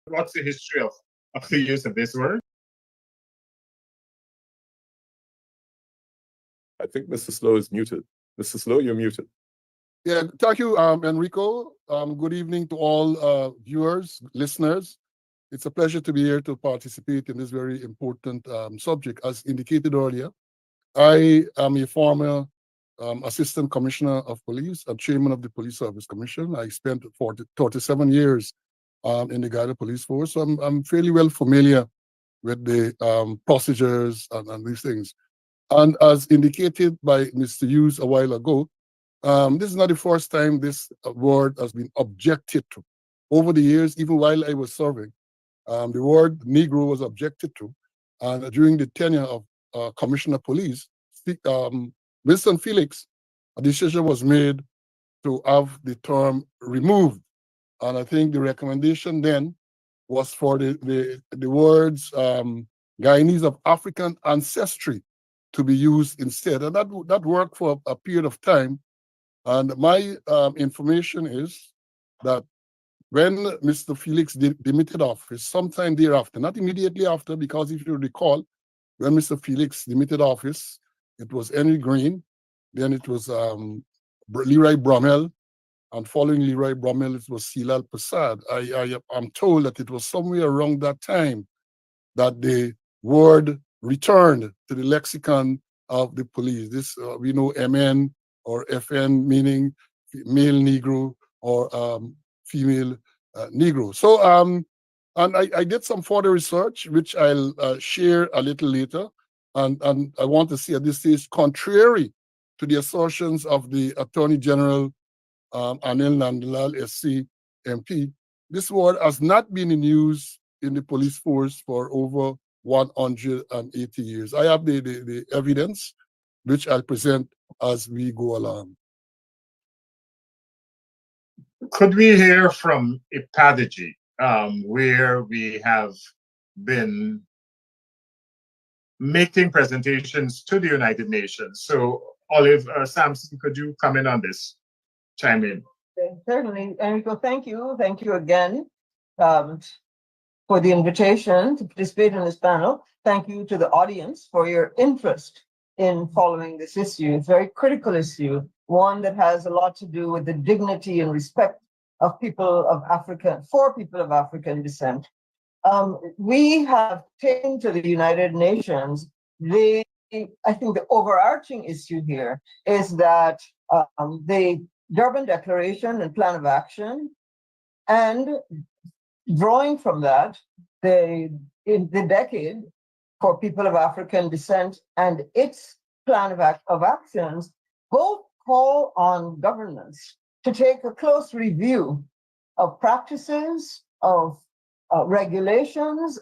What's the history of the use of this word? I think Mr. Slow is muted. Mr. Slow, you're muted. Yeah, thank you, Enrico. Good evening to all viewers, listeners. It's a pleasure to be here to participate in this very important subject. As indicated earlier, I am a former Assistant Commissioner of Police and Chairman of the Police Service Commission. I spent 37 years in the Guyana Police Force, so I'm fairly well familiar with the procedures and these things. And as indicated by Mr. Hughes a while ago, this is not the first time this word has been objected to. Over the years, even while I was serving, the word Negro was objected to. And during the tenure of Commissioner of Police, Winston Felix, a decision was made to have the term removed. And I think the recommendation then was for the words Guyanese of African ancestry to be used instead. And that worked for a period of time. And my information is that when Mr. Felix demitted office, sometime thereafter, not immediately after, because if you recall, when Mr. Felix demitted office, it was Henry Green, then it was Leroy Bromell, and following Leroy Bromell, it was Silal Prasad. I'm told that it was somewhere around that time that the word returned to the lexicon of the police. This, we know MN or FN, meaning male Negro or female Negro. So, and I did some further research, which I'll share a little later. And I want to say at this stage, contrary to the assertions of the Attorney General Anil Nandlal, SC MP, this word has not been in use in the police force for over 180 years. I have the evidence, which I'll present as we go along. Could we hear from Inequality, where we have been making presentations to the United Nations? So, Olive Sampson, could you come in on this? Chime in. Certainly, Enrico, thank you. Thank you again for the invitation to participate in this panel. Thank you to the audience for your interest in following this issue. It's a very critical issue, one that has a lot to do with the dignity and respect of people of Africa, for people of African descent. We have taken to the United Nations, I think the overarching issue here is that the Durban Declaration and Plan of Action, and drawing from that, in the decade for people of African descent and its plan of actions, both call on governments to take a close review of practices, of regulations,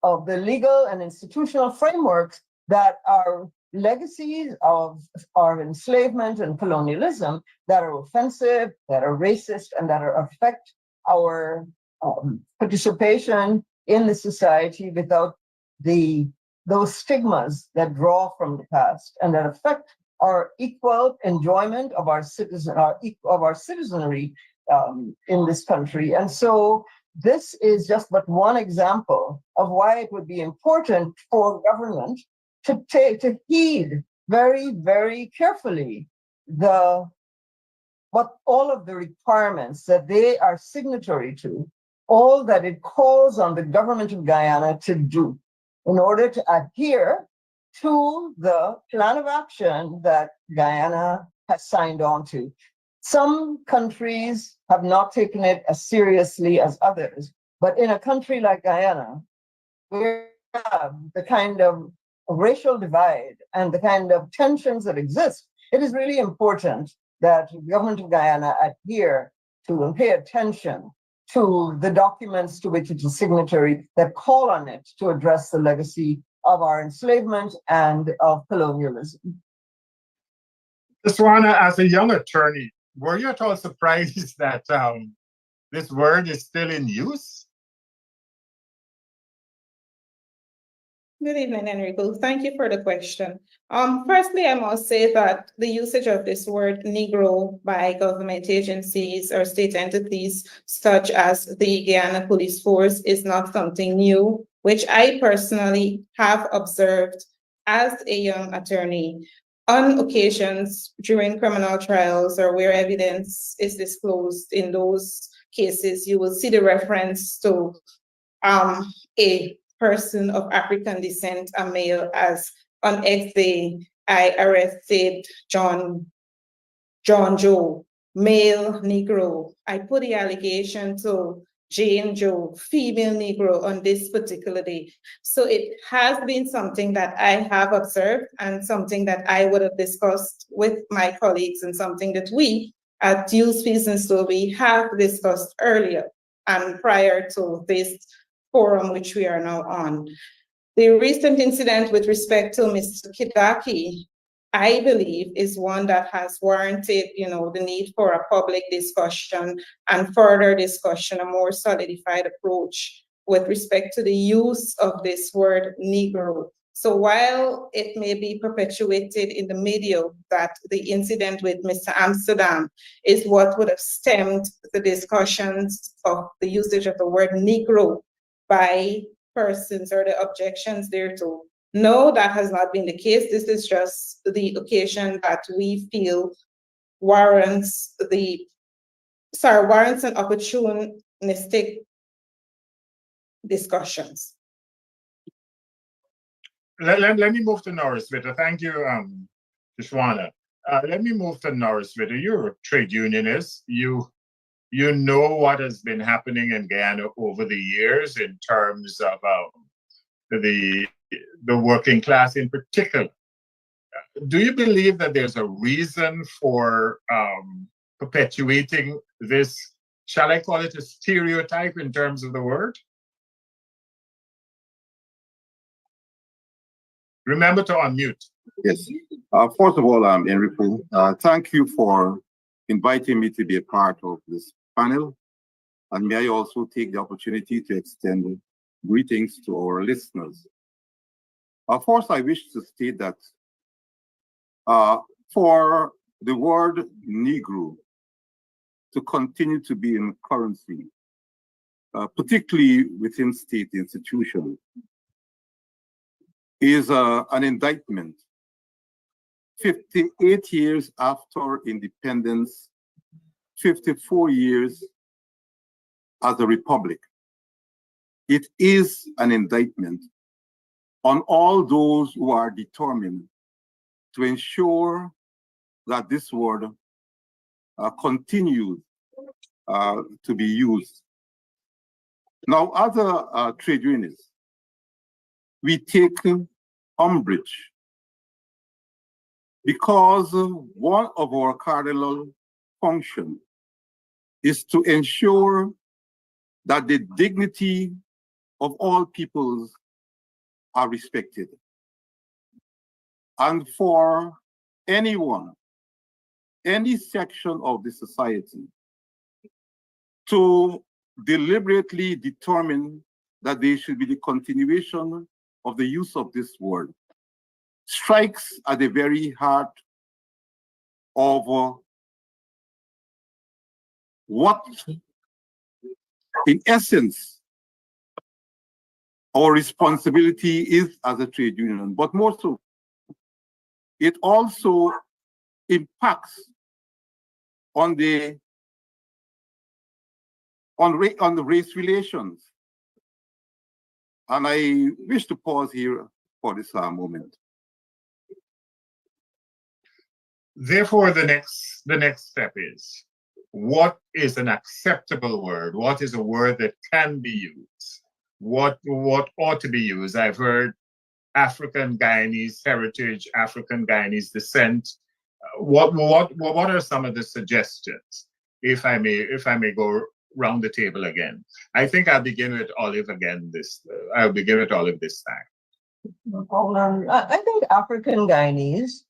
of the legal and institutional frameworks that are legacies of our enslavement and colonialism that are offensive, that are racist, and that affect our participation in the society without those stigmas that draw from the past and that affect our equal enjoyment of our citizenry in this country. And so this is just but one example of why it would be important for government to heed very, very carefully what all of the requirements that they are signatory to, all that it calls on the government of Guyana to do in order to adhere to the plan of action that Guyana has signed on to. Some countries have not taken it as seriously as others, but in a country like Guyana, we have the kind of racial divide and the kind of tensions that exist, it is really important that the government of Guyana adhere to and pay attention to the documents to which it is signatory that call on it to address the legacy of our enslavement and of colonialism. Swana, as a young attorney, were you at all surprised that this word is still in use? Good evening, Enrico. Thank you for the question. Firstly, I must say that the usage of this word Negro by government agencies or state entities such as the Guyana Police Force is not something new, which I personally have observed as a young attorney. On occasions during criminal trials or where evidence is disclosed in those cases, you will see the reference to a person of African descent, a male, as on X day, I arrested John Joe, male Negro. I put the allegation to Jane Joe, female Negro, on this particular day. So it has been something that I have observed and something that I would have discussed with my colleagues and something that we at Youth Peace and Slowly have discussed earlier and prior to this forum which we are now on. The recent incident with respect to Mr. Kidaki, I believe, is one that has warranted, the need for a public discussion and further discussion, a more solidified approach with respect to the use of this word Negro. So while it may be perpetuated in the media that the incident with Mr. Amsterdam is what would have stemmed the discussions of the usage of the word Negro by persons or the objections thereto. No, that has not been the case. This is just the occasion that we feel warrants an opportunistic discussions. Let me move to Norris Witter. Thank you, Tishwana. Let me move to Norris Witter. You're a trade unionist. You know what has been happening in Guyana over the years in terms of the working class in particular. Do you believe that there's a reason for perpetuating this, shall I call it a stereotype in terms of the word? Remember to unmute. Yes. First of all, Enrico, thank you for inviting me to be a part of this panel. And may I also take the opportunity to extend greetings to our listeners. First, I wish to state that for the word Negro to continue to be in currency, particularly within state institutions, is an indictment. 58 years after independence, 54 years as a republic. It is an indictment on all those who are determined to ensure that this word continues to be used. Now, other trade unionists, we take umbrage because one of our cardinal functions is to ensure that the dignity of all peoples are respected. And for anyone, any section of the society, to deliberately determine that there should be the continuation of the use of this word strikes at the very heart of what, in essence, our responsibility is as a trade union. But more so, it also impacts on the race relations. And I wish to pause here for this moment. Therefore, the next step is, what is an acceptable word? What is a word that can be used? What ought to be used? I've heard African Guyanese heritage, African Guyanese descent. What are some of the suggestions? If I may go round the table again. I think I'll begin with Olive again. I'll begin with Olive this time. I think African Guyanese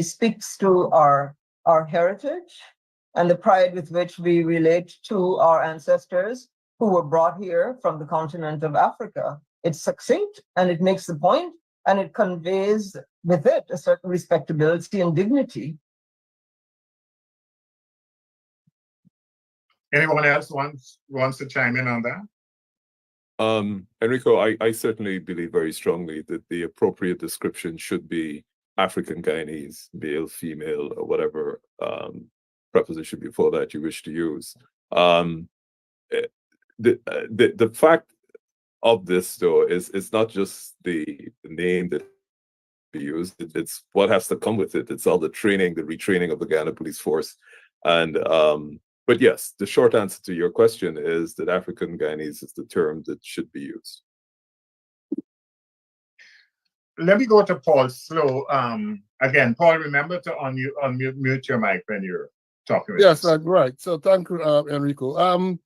speaks to our heritage and the pride with which we relate to our ancestors who were brought here from the continent of Africa. It's succinct and it makes the point and it conveys with it a certain respectability and dignity. Anyone else wants to chime in on that? Enrico, I certainly believe very strongly that the appropriate description should be African Guyanese, male, female, or whatever preposition before that you wish to use. The fact of this, though, is it's not just the name that we use, it's what has to come with it. It's all the training, the retraining of the Guyana Police Force. And but yes, the short answer to your question is that African Guyanese is the term that should be used. Let me go to Paul Slow. Again, Paul, remember to unmute your mic when you're talking. Yes, right. So thank you, Enrico. I'm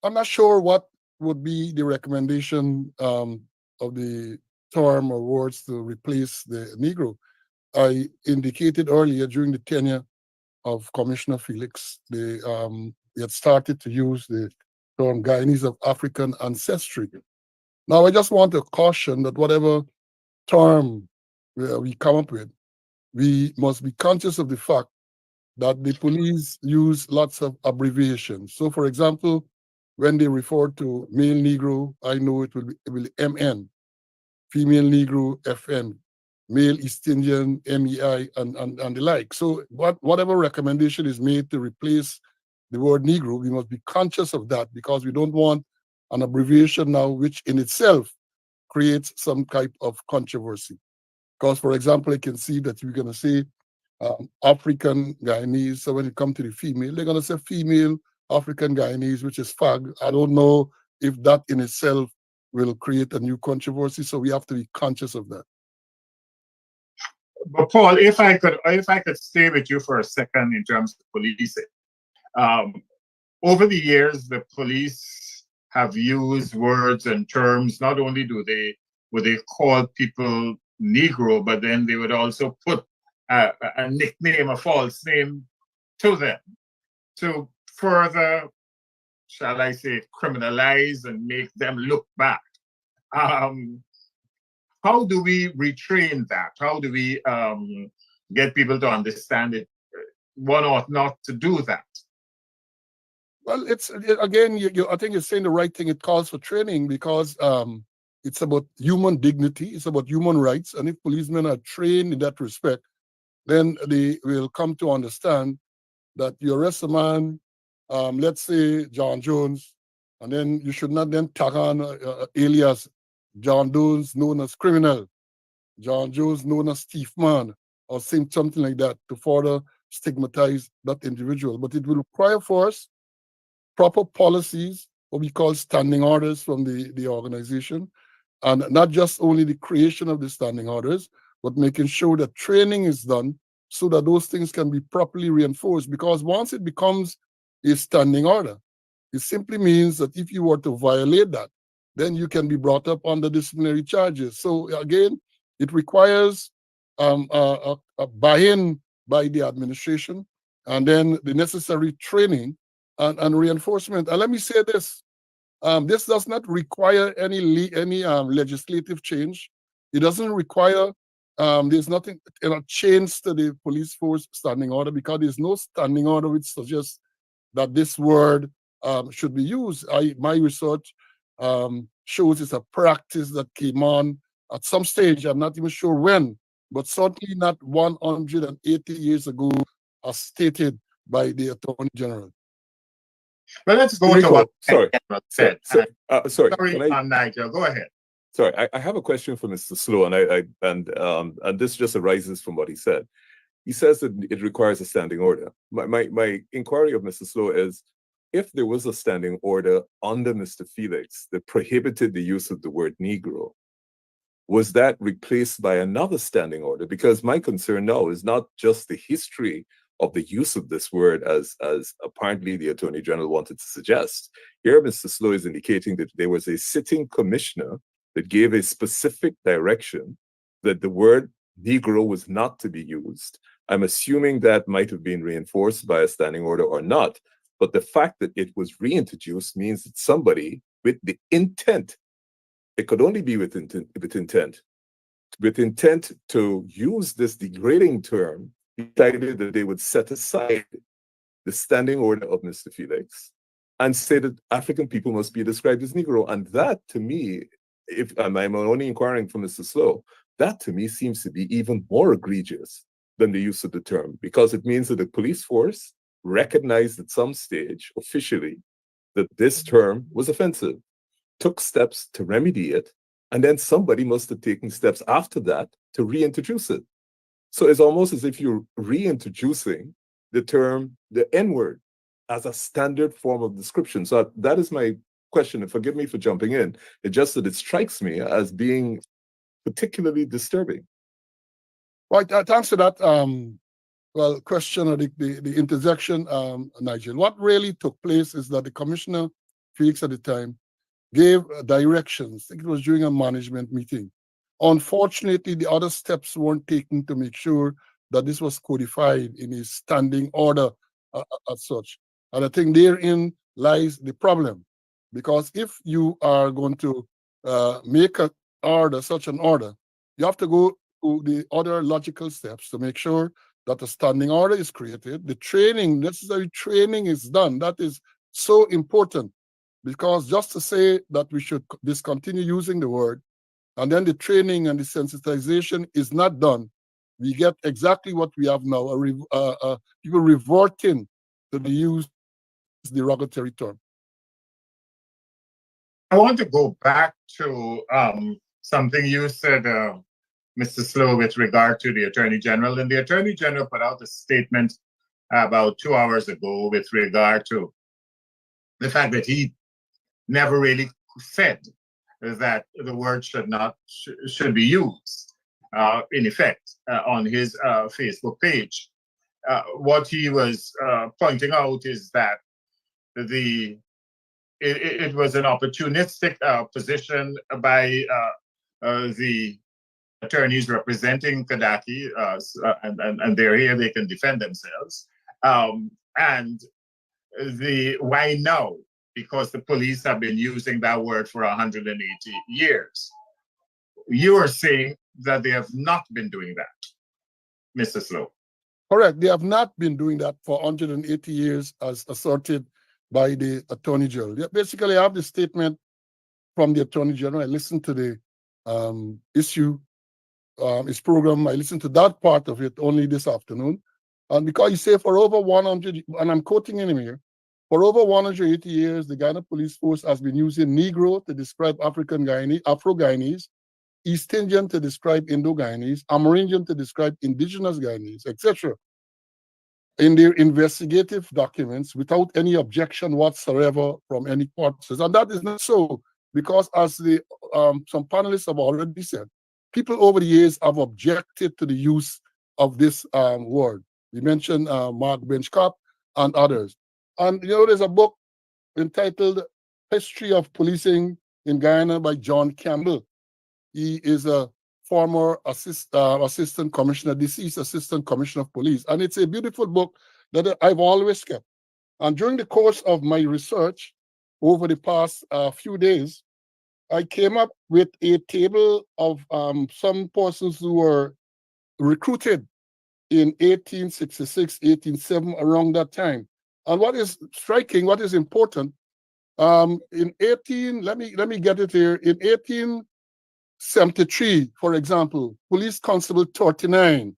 not sure what would be the recommendation of the term or words to replace the Negro. I indicated earlier during the tenure of Commissioner Felix, they had started to use the term Guyanese of African ancestry. Now, I just want to caution that whatever term we come up with, we must be conscious of the fact that the police use lots of abbreviations. So, for example, when they refer to male Negro, I know it will be MN, female Negro, FN, male East Indian, MEI, and the like. So whatever recommendation is made to replace the word Negro, we must be conscious of that because we don't want an abbreviation now which in itself creates some type of controversy. Because, for example, I can see that you're going to say African Guyanese. So when it comes to the female, they're going to say female African Guyanese, which is FAG. I don't know if that in itself will create a new controversy. So we have to be conscious of that. But Paul, if I could stay with you for a second in terms of policing. Over the years, the police have used words and terms. Not only would they call people Negro, but then they would also put a nickname, a false name to them to further, shall I say, criminalize and make them look bad. How do we retrain that? How do we get people to understand it? One ought not to do that. Well, it's again, I think you're saying the right thing. It calls for training because it's about human dignity. It's about human rights. And if policemen are trained in that respect, then they will come to understand that you arrest a man, let's say John Jones, and then you should not then tag on alias John Jones known as criminal, John Jones known as thief man, or something like that to further stigmatize that individual. But it will require for us proper policies, what we call standing orders from the organization, and not just only the creation of the standing orders, but making sure that training is done so that those things can be properly reinforced. Because once it becomes a standing order, it simply means that if you were to violate that, then you can be brought up under disciplinary charges. So again, it requires a buy-in by the administration and then the necessary training and reinforcement. And let me say this, this does not require any legislative change. It doesn't require, there's nothing, change to the police force standing order because there's no standing order which suggests that this word should be used. My research shows it's a practice that came on at some stage, I'm not even sure when, but certainly not 180 years ago, as stated by the Attorney General. But let's go to what sorry, said. sorry, Nigel, go ahead. Sorry, I have a question for Mr. Slow, and this just arises from what he said. He says that it requires a standing order. My inquiry of Mr. Slow is, if there was a standing order under Mr. Felix that prohibited the use of the word Negro, was that replaced by another standing order? Because my concern now is not just the history of the use of this word as apparently the Attorney General wanted to suggest. Here, Mr. Slow is indicating that there was a sitting commissioner that gave a specific direction that the word Negro was not to be used. I'm assuming that might have been reinforced by a standing order or not, but the fact that it was reintroduced means that somebody with the intent it could only be with intent. With intent to use this degrading term, decided that they would set aside the standing order of Mr. Felix and say that African people must be described as Negro. And that, to me, if I'm only inquiring for Mr. Slow, that to me seems to be even more egregious than the use of the term, because it means that the police force recognized at some stage officially that this term was offensive, took steps to remedy it, and then somebody must have taken steps after that to reintroduce it. So it's almost as if you're reintroducing the term, the N-word, as a standard form of description. So that is my question, and forgive me for jumping in. It's just that it strikes me as being particularly disturbing. Right, thanks for that question or the interjection, Nigel. What really took place is that the Commissioner Felix at the time gave directions. I think it was during a management meeting. Unfortunately, the other steps weren't taken to make sure that this was codified in his standing order as such. And I think therein lies the problem. Because if you are going to make an order, such an order, you have to go to the other logical steps to make sure that a standing order is created. The training, necessary training is done. That is so important, because just to say that we should discontinue using the word, and then the training and the sensitization is not done, we get exactly what we have now, people reverting to the use of the derogatory term. I want to go back to something you said, Mr. Slow, with regard to the Attorney General. And the Attorney General put out a statement about 2 hours ago with regard to the fact that he never really said that the word should be used, in effect, on his Facebook page. What he was pointing out is that it was an opportunistic position by the attorneys representing Kadaki, and they're here, they can defend themselves. And why now? Because the police have been using that word for 180 years. You are saying that they have not been doing that, Mr. Slow. Correct. They have not been doing that for 180 years, as asserted by the Attorney General. Basically, I have the statement from the Attorney General. I listened to the his program. I listened to that part of it only this afternoon. And because you say for over 100, and I'm quoting him here, for over 180 years, the Ghana Police Force has been using Negro to describe Afro-Guyanese, East Indian to describe Indo-Guyanese, Amerindian to describe indigenous Guyanese, etc. in their investigative documents without any objection whatsoever from any parties. And that is not so, because as some panelists have already said, people over the years have objected to the use of this word. We mentioned Mark Benchcop and others. And there's a book entitled History of Policing in Guyana by John Campbell. He is a former assistant commissioner, deceased assistant commissioner of police. And it's a beautiful book that I've always kept. And during the course of my research over the past few days, I came up with a table of some persons who were recruited in 1866, 1870, around that time. And what is striking, what is important, let me get it here. In 1873, for example, Police Constable 39,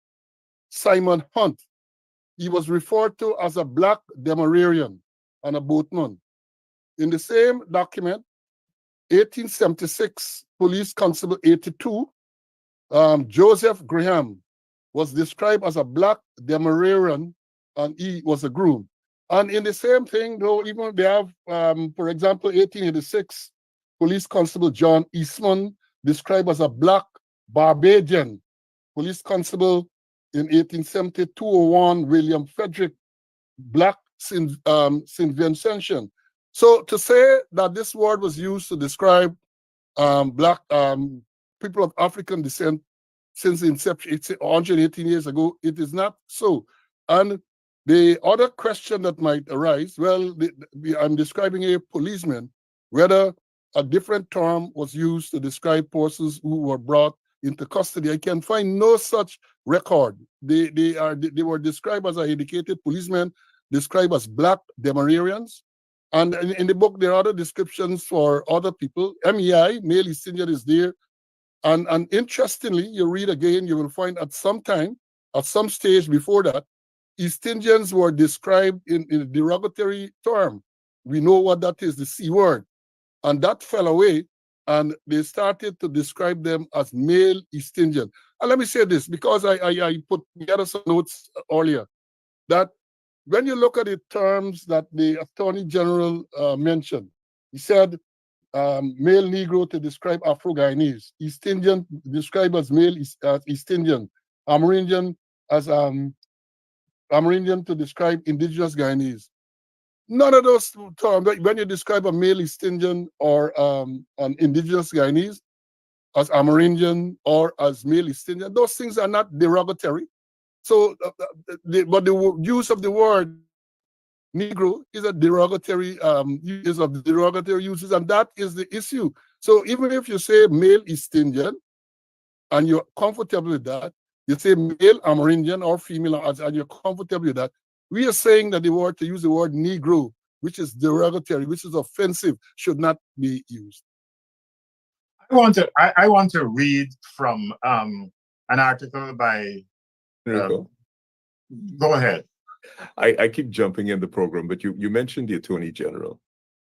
Simon Hunt, he was referred to as a black demerarian and a boatman. In the same document, 1876, Police Constable 82, Joseph Graham was described as a black demerarian, and he was a groom. And in the same thing, though, even they have, for example, 1886, Police Constable John Eastman described as a black Barbadian. Police Constable in 1870, 201, William Frederick, black St. Vincentian. So to say that this word was used to describe black people of African descent since the inception, it's 118 years ago, it is not so. And the other question that might arise, well, I'm describing a policeman, whether a different term was used to describe persons who were brought into custody. I can find no such record. They were described, as I indicated, policemen described as black Demerarians. And in the book, there are other descriptions for other people. MEI, male East Indian, is there. And interestingly, you read again, you will find at some time, at some stage before that, East Indians were described in a derogatory term. We know what that is, the C word. And that fell away, and they started to describe them as male East Indian. And let me say this, because I put together some notes earlier, that when you look at the terms that the Attorney General mentioned, he said male Negro to describe Afro-Guyanese, East Indian described as male East Indian, Amerindian as Amerindian to describe indigenous Guyanese. None of those terms, when you describe a male East Indian or an indigenous Guyanese as Amerindian or as male East Indian, those things are not derogatory. So, but the use of the word Negro is a derogatory use of the derogatory uses, and that is the issue. So even if you say male East Indian and you're comfortable with that, you say male Amerindian or female and you're comfortable with that, we are saying that to use the word Negro, which is derogatory, which is offensive, should not be used. I want to read from an article by. Go ahead. I keep jumping in the program, but you mentioned the Attorney General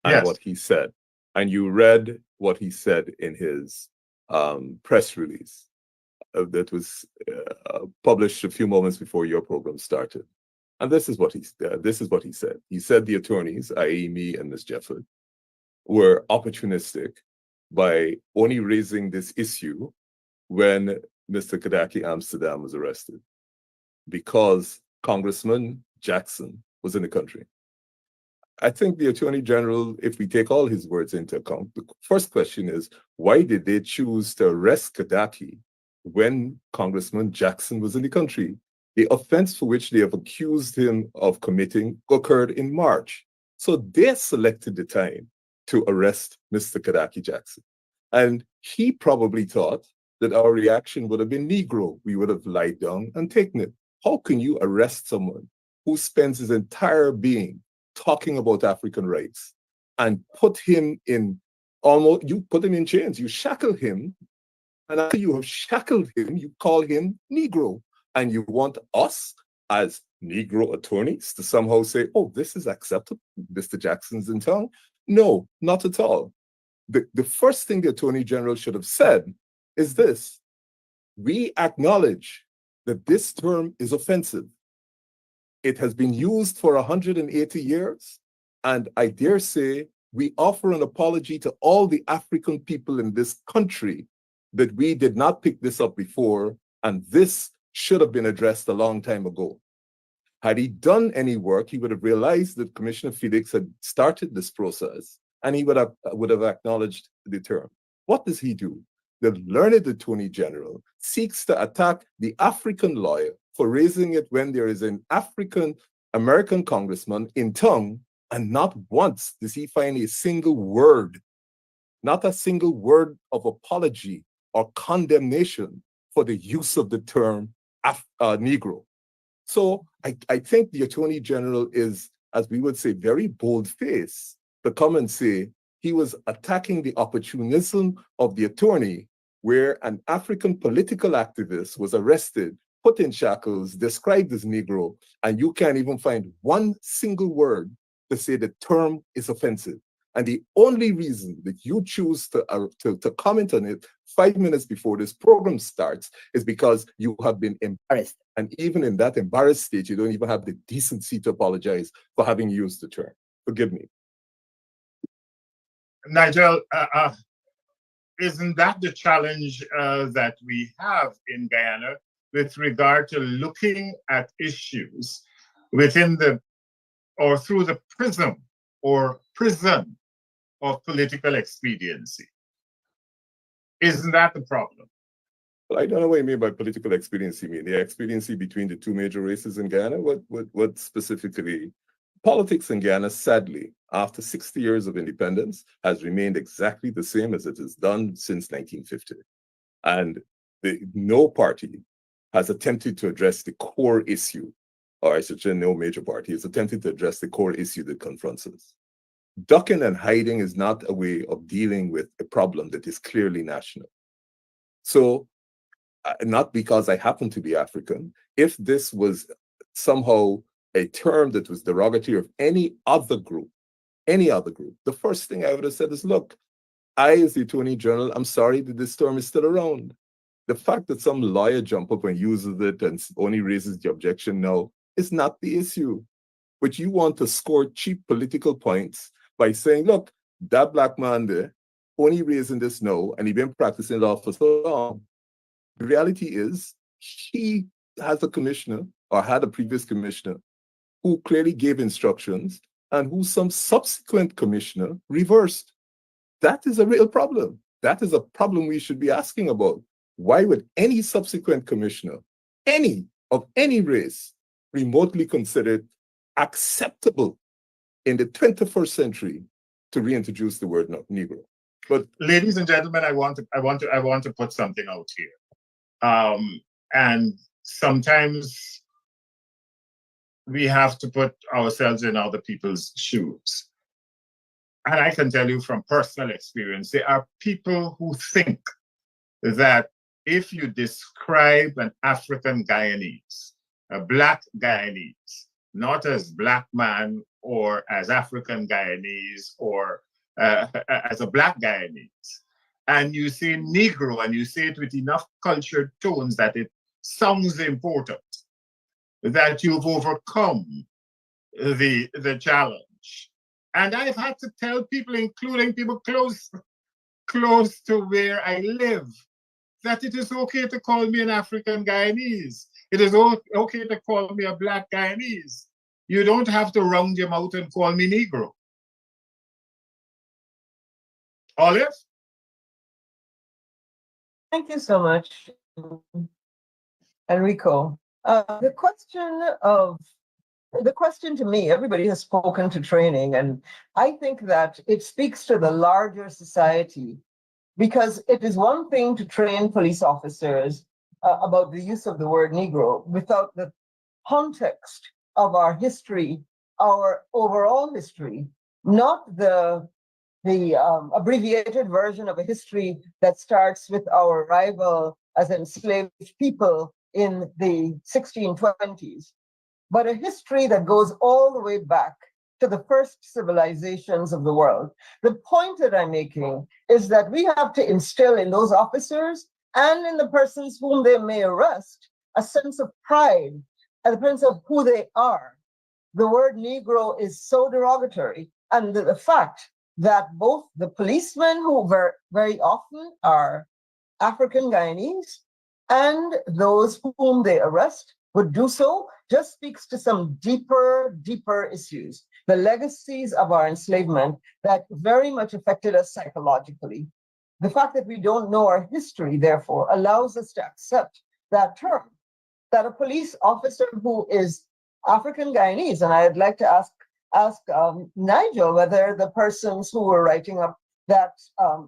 and Yes. what he said, and you read what he said in his press release that was published a few moments before your program started. And this is what he said. He said the attorneys, i.e., me and Ms. Jefford, were opportunistic by only raising this issue when Mr. Kadaki Amsterdam was arrested, because Congressman Jackson was in the country. I think the Attorney General, if we take all his words into account, the first question is, why did they choose to arrest Kadaki when Congressman Jackson was in the country? The offense for which they have accused him of committing occurred in March. So they selected the time to arrest Mr. Kadaki Jackson. And he probably thought that our reaction would have been Negro. We would have lied down and taken it. How can you arrest someone who spends his entire being talking about African rights and put him in you put him in chains, you shackle him, and after you have shackled him, you call him Negro. And you want us as Negro attorneys to somehow say, oh, this is acceptable, Mr. Jackson's in town? No, not at all. The first thing the Attorney General should have said is this: we acknowledge that this term is offensive. It has been used for 180 years, and I dare say we offer an apology to all the African people in this country that we did not pick this up before, and this should have been addressed a long time ago. Had he done any work, he would have realized that Commissioner Felix had started this process, and he would have acknowledged the term. What does he do? The learned Attorney General seeks to attack the African lawyer for raising it when there is an African American congressman in town, and not once does he find a single word, not a single word of apology or condemnation for the use of the term Negro. So I think the Attorney General is, as we would say, very bold-faced to come and say he was attacking the opportunism of the attorney, where an African political activist was arrested, put in shackles, described as Negro, and you can't even find one single word to say the term is offensive. And the only reason that you choose to comment on it 5 minutes before this program starts is because you have been embarrassed. And even in that embarrassed state, you don't even have the decency to apologize for having used the term. Forgive me. Nigel, isn't that the challenge that we have in Guyana with regard to looking at issues within or through the prism or prison of political expediency? Isn't that the problem? Well, I don't know what you mean by political expediency. You mean the expediency between the two major races in Guyana? What specifically Politics in Guyana, sadly, after 60 years of independence, has remained exactly the same as it has done since 1950. And no party has attempted to address the core issue, or I should say no major party has attempted to address the core issue that confronts us. Ducking and hiding is not a way of dealing with a problem that is clearly national. So, not because I happen to be African, if this was somehow a term that was derogatory of any other group, the first thing I would have said is, look, I, as the Attorney General, I'm sorry that this term is still around. The fact that some lawyer jump up and uses it and only raises the objection now is not the issue. But you want to score cheap political points by saying, look, that black man there, only raising this now, and he's been practicing law for so long. The reality is, he has a commissioner, or had a previous commissioner, who clearly gave instructions, and who some subsequent commissioner reversed. That is a real problem. That is a problem we should be asking about. Why would any subsequent commissioner, any of any race, remotely consider it acceptable in the 21st century to reintroduce the word Negro? But ladies and gentlemen, I want to put something out here. And sometimes we have to put ourselves in other people's shoes. And I can tell you from personal experience, there are people who think that if you describe an African Guyanese, a black Guyanese, not as black man or as African Guyanese or as a black Guyanese, and you say Negro and you say it with enough cultured tones that it sounds important, that you've overcome the challenge. And I've had to tell people, including people close to where I live, that it is okay to call me an African Guyanese. It is okay to call me a black Guyanese. You don't have to round your mouth and call me Negro. Olive? Thank you so much, Enrico. The question to me, everybody has spoken to training, and I think that it speaks to the larger society, because it is one thing to train police officers about the use of the word Negro without the context of our history, our overall history, not the abbreviated version of a history that starts with our arrival as enslaved people in the 1620s, but a history that goes all the way back to the first civilizations of the world. The point that I'm making is that we have to instill in those officers and in the persons whom they may arrest a sense of pride, a sense of who they are. The word Negro is so derogatory, and the fact that both the policemen, who very often are African Guyanese, and those whom they arrest would do so, just speaks to some deeper issues, the legacies of our enslavement that very much affected us psychologically. The fact that we don't know our history, therefore, allows us to accept that term, that a police officer who is African Guyanese, and I'd like to ask Nigel whether the persons who were writing up that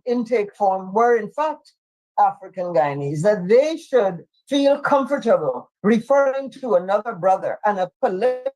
intake form were in fact African Guyanese, that they should feel comfortable referring to another brother and a political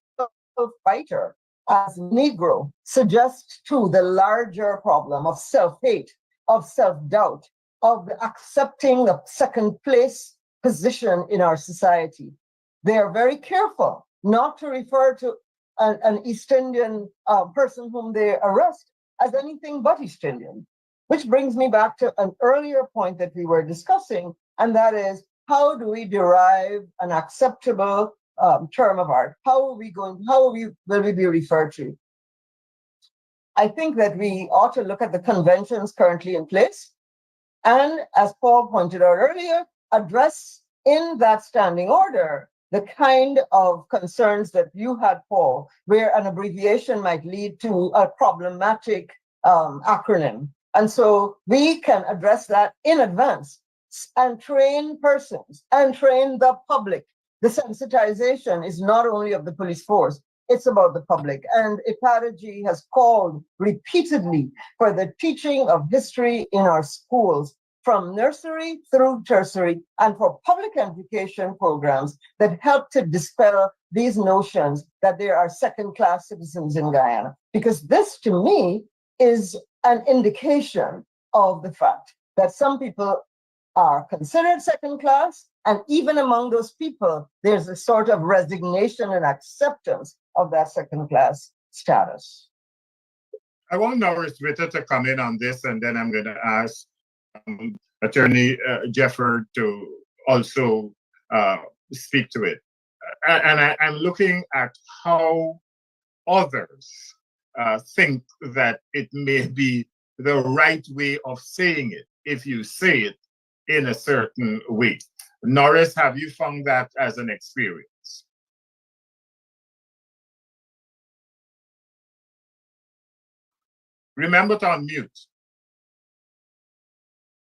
fighter as Negro, suggests to the larger problem of self-hate, of self-doubt, of accepting the second place position in our society. They are very careful not to refer to an East Indian person whom they arrest as anything but East Indian. Which brings me back to an earlier point that we were discussing, and that is, how do we derive an acceptable term of art? How will we be referred to? I think that we ought to look at the conventions currently in place, and as Paul pointed out earlier, address in that standing order the kind of concerns that you had, Paul, where an abbreviation might lead to a problematic acronym. And so we can address that in advance and train persons and train the public. The sensitization is not only of the police force, it's about the public. And Inequality has called repeatedly for the teaching of history in our schools, from nursery through tertiary, and for public education programs that help to dispel these notions that there are second-class citizens in Guyana. Because this, to me, is an indication of the fact that some people are considered second class, and even among those people, there's a sort of resignation and acceptance of that second class status. I want Norris Ritter to come in on this, and then I'm going to ask Attorney Jefford to also speak to it. And I'm looking at how others think that it may be the right way of saying it if you say it in a certain way. Norris, have you found that as an experience? Remember to unmute.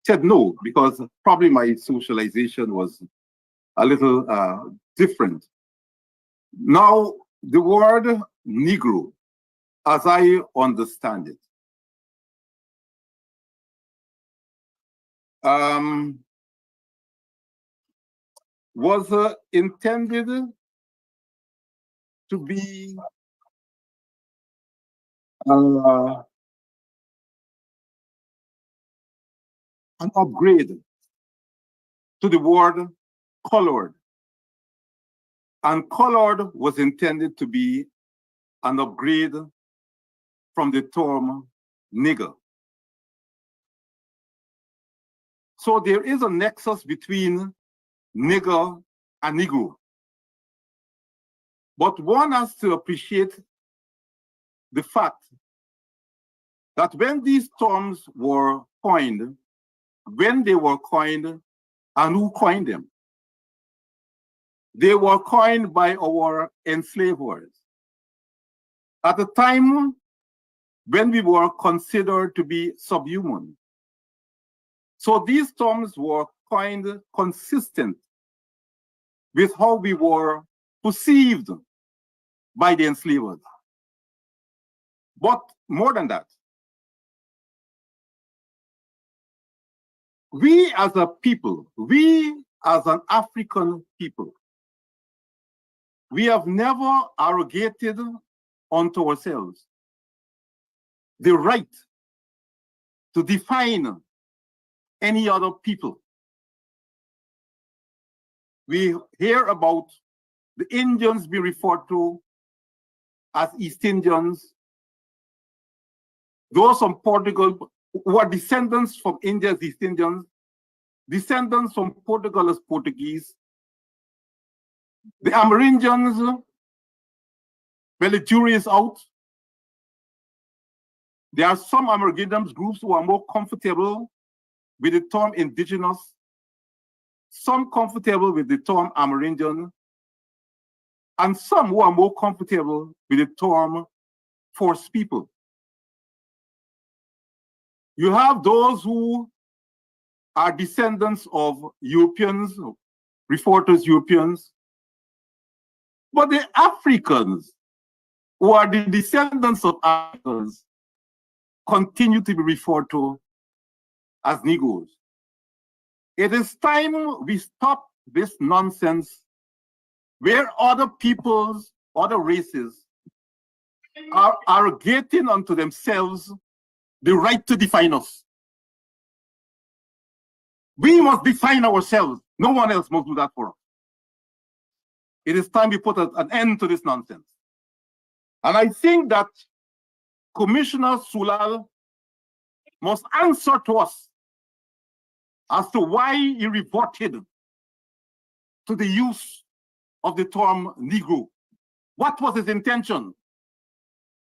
Said no, because probably my socialization was a little different. Now, the word Negro, as I understand it, was intended to be an upgrade to the word colored. And colored was intended to be an upgrade from the term nigger. So there is a nexus between nigger and Negro. But one has to appreciate the fact that when these terms were coined, when they were coined, and who coined them? They were coined by our enslavers. At a time when we were considered to be subhuman. So these terms were coined consistent with how we were perceived by the enslavers. But more than that, we as a people, we as an African people, we have never arrogated unto ourselves the right to define any other people. We hear about the Indians being referred to as East Indians. Those from Portugal who are descendants from India as East Indians, descendants from Portugal as Portuguese. The Amerindians, well, the jury is out. There are some Amerindians groups who are more comfortable with the term indigenous, some comfortable with the term Amerindian, and some who are more comfortable with the term forced people. You have those who are descendants of Europeans, referred to as Europeans, but the Africans, who are the descendants of Africans, continue to be referred to as Negroes. It is time we stop this nonsense where other peoples, other races are arrogating unto themselves the right to define us. We must define ourselves. No one else must do that for us. It is time we put an end to this nonsense. And I think that Commissioner Sulal must answer to us as to why he reverted to the use of the term Negro. What was his intention?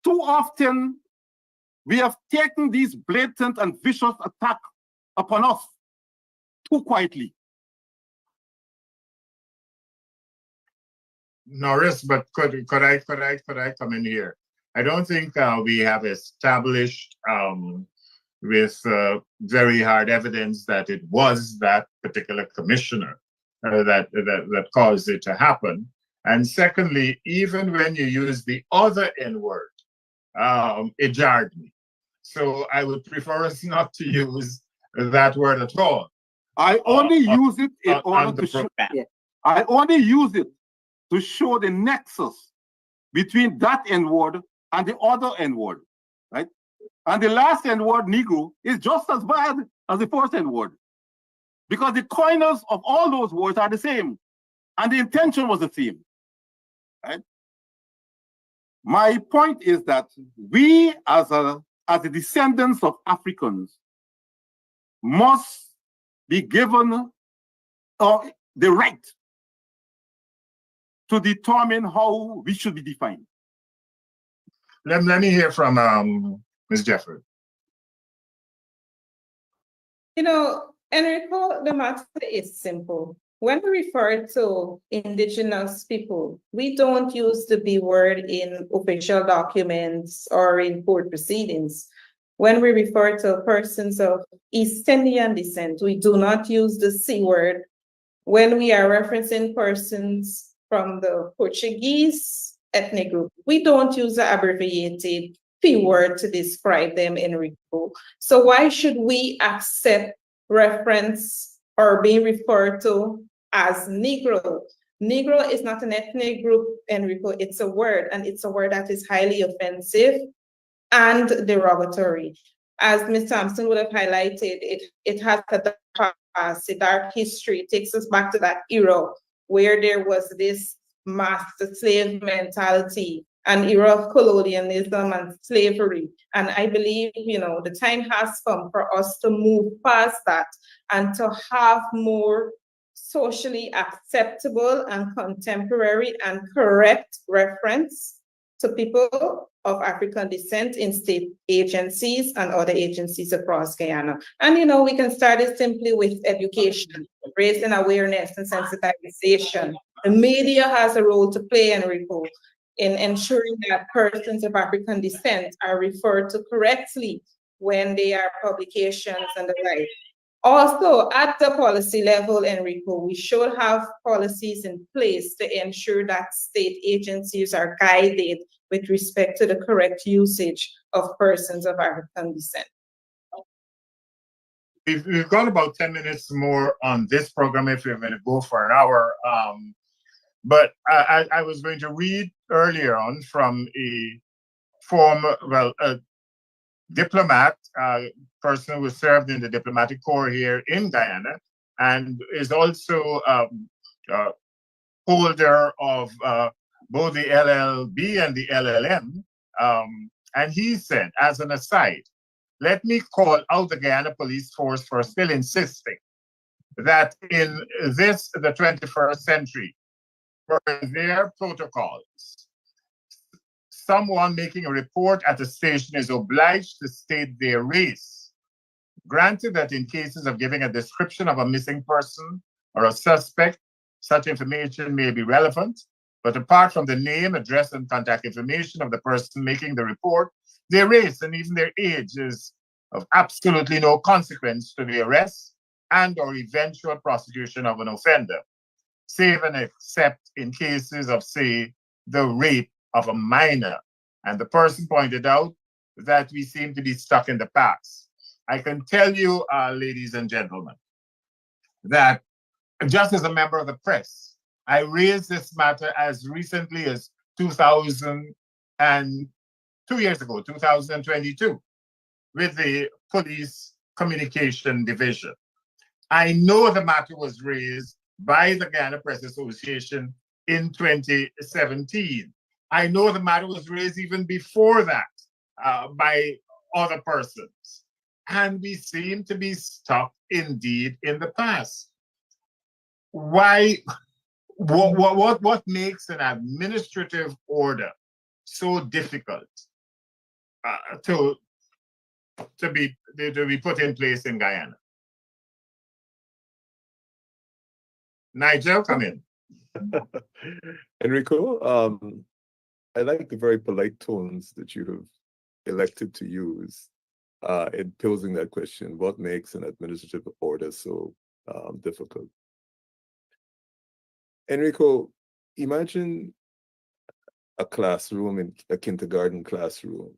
Too often, we have taken these blatant and vicious attacks upon us too quietly. Norris, but could I come in here? I don't think we have established with very hard evidence that it was that particular commissioner that caused it to happen. And secondly, even when you use the other N word, it jarred me. So I would prefer us not to use that word at all. I only use it in order to show. I only use it to show the nexus between that N word and the other N word, right? And the last N word, Negro, is just as bad as the first N word, because the coiners of all those words are the same, and the intention was the same, right? My point is that we, as the descendants of Africans, must be given the right to determine how we should be defined. Let me hear from Ms. Jeffrey. You know, Enrico, the matter is simple. When we refer to indigenous people, we don't use the B word in official documents or in court proceedings. When we refer to persons of East Indian descent, we do not use the C word. When we are referencing persons from the Portuguese ethnic group, we don't use the abbreviated P word to describe them, Enrico. So why should we accept reference or being referred to as Negro? Negro is not an ethnic group, Enrico. It's a word, and it's a word that is highly offensive and derogatory. As Ms. Thompson would have highlighted, it has a past, a dark history. It takes us back to that era where there was this master slave mentality, an era of colonialism and slavery. And I believe, you know, the time has come for us to move past that and to have more socially acceptable and contemporary and correct reference to people of African descent in state agencies and other agencies across Guyana. And, you know, we can start it simply with education, raising awareness and sensitization. The media has a role to play, Enrico, in ensuring that persons of African descent are referred to correctly when they are publications and the like. Also, at the policy level, Enrico, we should have policies in place to ensure that state agencies are guided with respect to the correct usage of persons of African descent. We've got about 10 minutes more on this program if we're going to go for an hour. But I was going to read earlier on from a former, a diplomat, person who served in the diplomatic corps here in Guyana and is also holder of both the LLB and the LLM. And he said, as an aside, let me call out the Guyana police force for still insisting that in this, the 21st century, for their protocols, someone making a report at a station is obliged to state their race. Granted that in cases of giving a description of a missing person or a suspect, such information may be relevant, but apart from the name, address, and contact information of the person making the report, their race and even their age is of absolutely no consequence to the arrest and or eventual prosecution of an offender, save and except in cases of, say, the rape of a minor. And the person pointed out that we seem to be stuck in the past. I can tell you, ladies and gentlemen, that just as a member of the press, I raised this matter as recently as 2000 and 2 years ago, 2022, with the Police Communication Division. I know the matter was raised by the Guyana Press Association in 2017. I know the matter was raised even before that by other persons. And we seem to be stuck indeed in the past. Why? What makes an administrative order so difficult to be put in place in Guyana? Nigel, come in. Enrico, I like the very polite tones that you have elected to use in posing that question. What makes an administrative order so difficult? Enrico, imagine a classroom, in a kindergarten classroom,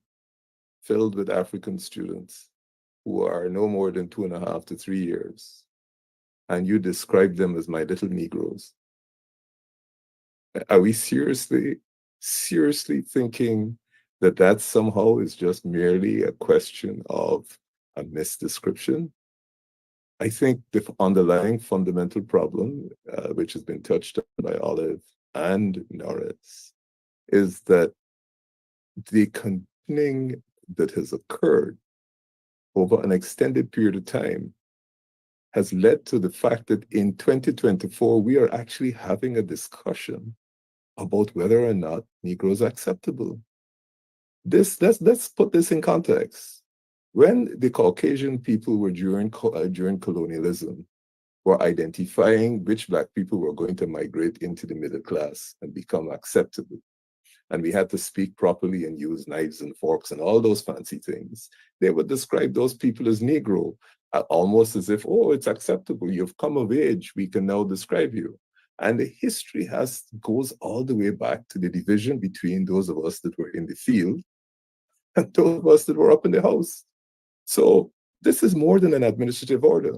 filled with African students who are no more than 2.5 to 3 years, and you describe them as my little Negroes. Are we seriously thinking that that somehow is just merely a question of a misdescription? I think the underlying fundamental problem, which has been touched on by Olive and Norris, is that the conditioning that has occurred over an extended period of time has led to the fact that in 2024, we are actually having a discussion about whether or not Negroes are acceptable. Let's put this in context. When the Caucasian people were during colonialism, were identifying which Black people were going to migrate into the middle class and become acceptable, and we had to speak properly and use knives and forks and all those fancy things, they would describe those people as Negro, almost as if, oh, it's acceptable, you've come of age, we can now describe you. And the history goes all the way back to the division between those of us that were in the field and those of us that were up in the house. So this is more than an administrative order.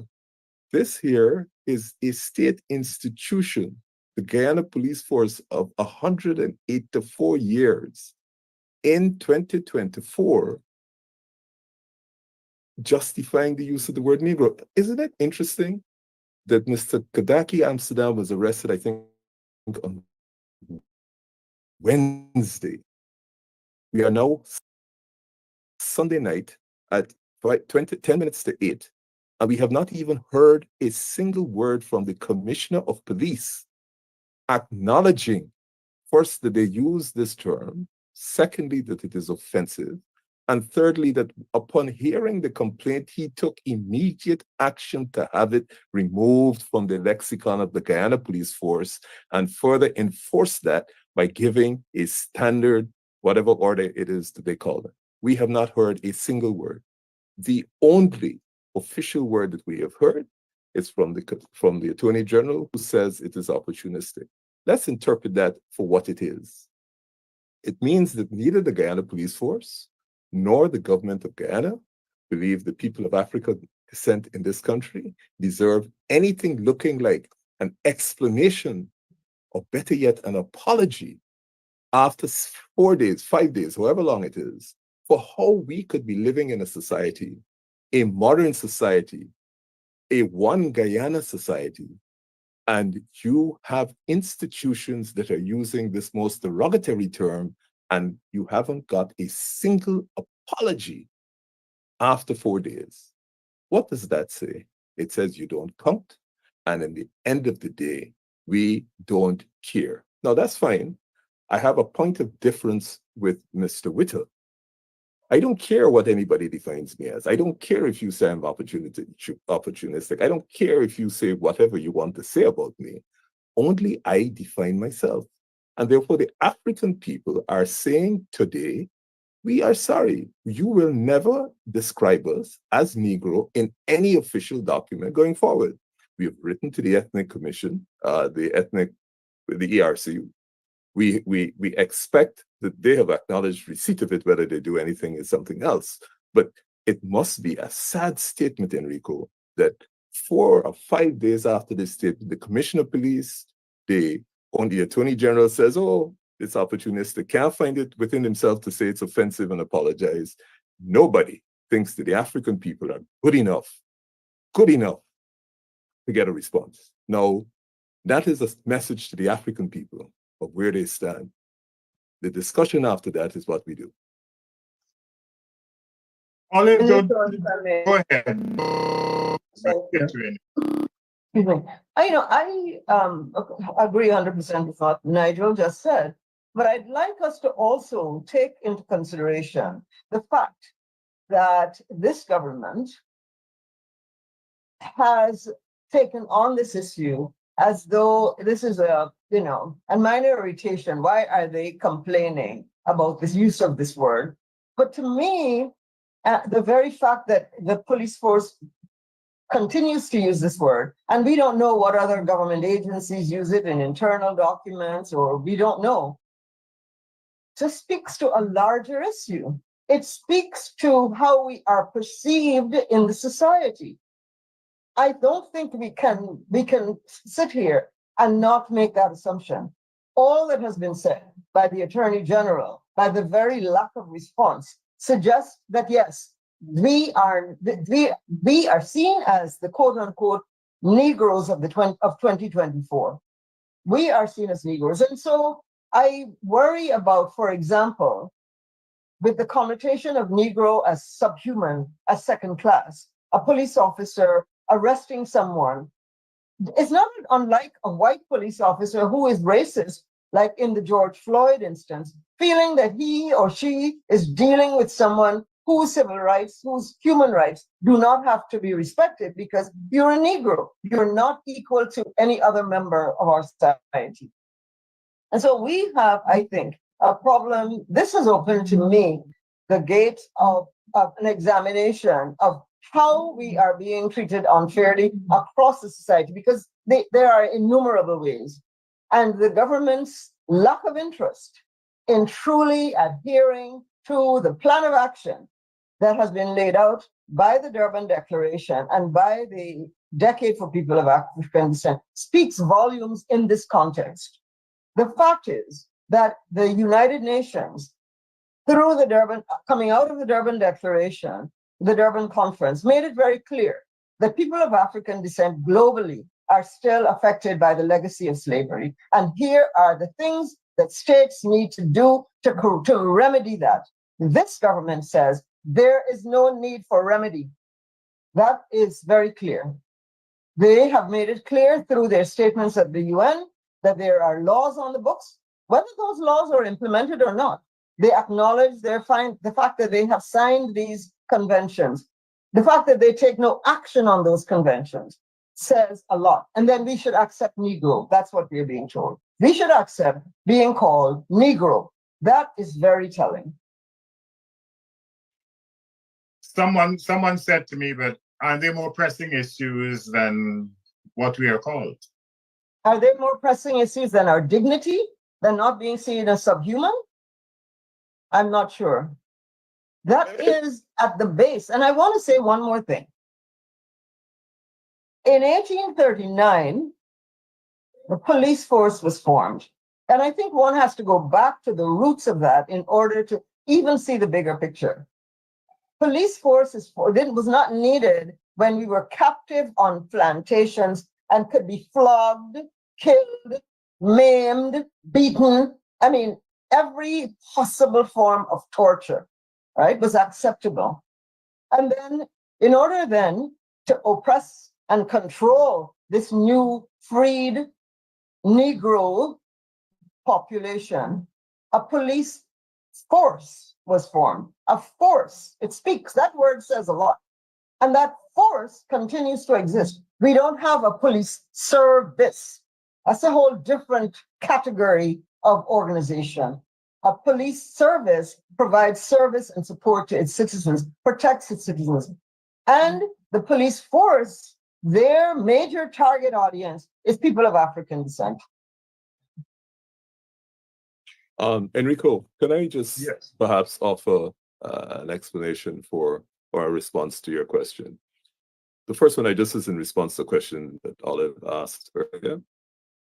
This here is a state institution, the Guyana Police Force of 184 years in 2024, justifying the use of the word Negro. Isn't it interesting that Mr. Kadaki Amsterdam was arrested, I think, on Wednesday? We are now Sunday night at 10 minutes to 8, and we have not even heard a single word from the Commissioner of Police acknowledging, first, that they use this term, secondly, that it is offensive, and thirdly, that upon hearing the complaint, he took immediate action to have it removed from the lexicon of the Guyana Police Force, and further enforce that by giving a standard, whatever order it is that they call it. We have not heard a single word. The only official word that we have heard is from the Attorney General, who says it is opportunistic. Let's interpret that for what it is. It means that neither the Guyana Police Force nor the government of Guyana believe the people of African descent in this country deserve anything looking like an explanation, or better yet, an apology, after 4 days, 5 days, however long it is, for how we could be living in a society, a modern society, a one Guyana society, and you have institutions that are using this most derogatory term, and you haven't got a single apology after 4 days. What does that say? It says you don't count, and in the end of the day, we don't care. Now, that's fine. I have a point of difference with Mr. Whittle. I don't care what anybody defines me as. I don't care if you say I'm opportunistic. I don't care if you say whatever you want to say about me. Only I define myself. And therefore, the African people are saying today, we are sorry. You will never describe us as Negro in any official document going forward. We have written to the Ethnic Commission, the ERC. We expect that they have acknowledged receipt of it. Whether they do anything is something else. But it must be a sad statement, Enrico, that 4 or 5 days after this statement, the Commissioner of Police, the Attorney General says, oh, it's opportunistic, can't find it within himself to say it's offensive and apologize. Nobody thinks that the African people are good enough to get a response. No, that is a message to the African people of where they stand. The discussion after that is what we do. Olive, Go go ahead. Excuse me. I agree 100% with what Nigel just said, but I'd like us to also take into consideration the fact that this government has taken on this issue as though this is a minor irritation. Why are they complaining about this use of this word? But to me, the very fact that the police force continues to use this word, and we don't know what other government agencies use it in internal documents, or we don't know, just speaks to a larger issue. It speaks to how we are perceived in the society. I don't think we can sit here and not make that assumption. All that has been said by the Attorney General, by the very lack of response, suggests that yes, we are seen as the quote unquote Negroes of 2024. We are seen as Negroes. And so I worry about, for example, with the connotation of Negro as subhuman, as second class, a police officer arresting someone is not unlike a white police officer who is racist, like in the George Floyd instance, feeling that he or she is dealing with someone whose civil rights, whose human rights do not have to be respected because you're a Negro. You're not equal to any other member of our society. And so we have, I think, a problem. This has opened to me the gate of an examination of how we are being treated unfairly across the society, because there are innumerable ways. And the government's lack of interest in truly adhering to the plan of action that has been laid out by the Durban Declaration and by the Decade for People of African Descent speaks volumes in this context. The fact is that the United Nations, through the Durban, coming out of the Durban Declaration, the Durban Conference, made it very clear that people of African descent globally are still affected by the legacy of slavery. And here are the things that states need to do to remedy that. This government says there is no need for remedy. That is very clear. They have made it clear through their statements at the UN that there are laws on the books. Whether those laws are implemented or not, they acknowledge the fact that they have signed these conventions. The fact that they take no action on those conventions says a lot. And then we should accept Negro. That's what we're being told. We should accept being called Negro. That is very telling. Someone said to me, but are there more pressing issues than what we are called? Are there more pressing issues than our dignity, than not being seen as subhuman? I'm not sure. That is at the base. And I want to say one more thing. In 1839, the police force was formed. And I think one has to go back to the roots of that in order to even see the bigger picture. Police force was not needed when we were captive on plantations and could be flogged, killed, maimed, beaten. I mean, every possible form of torture, right, was acceptable. And then, in order then to oppress and control this new freed Negro population, a police force was formed. A force, it speaks, that word says a lot. And that force continues to exist. We don't have a police service. That's a whole different category of organization. A police service provides service and support to its citizens, protects its citizens. And the police force, their major target audience is people of African descent. Enrico, can I just Yes. perhaps offer an explanation for or a response to your question? The first one, just is in response to the question that Olive asked earlier.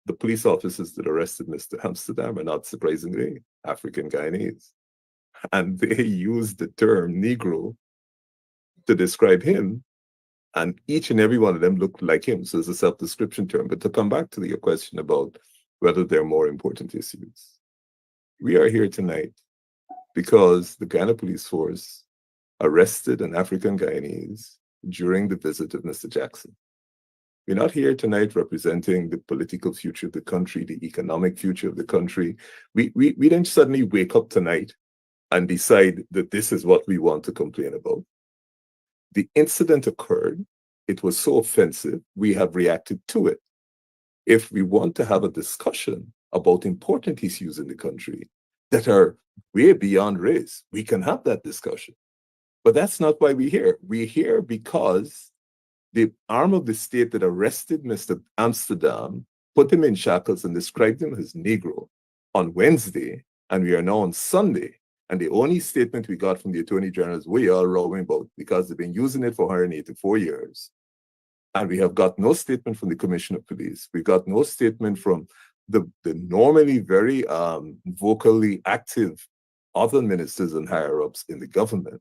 The police officers that arrested Mr. Amsterdam are not surprisingly African Guyanese. And they used the term Negro to describe him, and each and every one of them looked like him. So it's a self-description term. But to come back to your question about whether there are more important issues, we are here tonight because the Ghana Police Force arrested an African Guyanese during the visit of Mr. Jackson. We're not here tonight representing the political future of the country, the economic future of the country. We didn't suddenly wake up tonight and decide that this is what we want to complain about. The incident occurred. It was so offensive, we have reacted to it. If we want to have a discussion about important issues in the country that are way beyond race, we can have that discussion. But that's not why we're here. We're here because The arm of the state that arrested Mr. Amsterdam, put him in shackles and described him as Negro on Wednesday, and we are now on Sunday. And the only statement we got from the Attorney General is we are rowing boat because they've been using it for 184 years. And we have got no statement from the Commissioner of Police. We got no statement from the normally very vocally active other ministers and higher-ups in the government.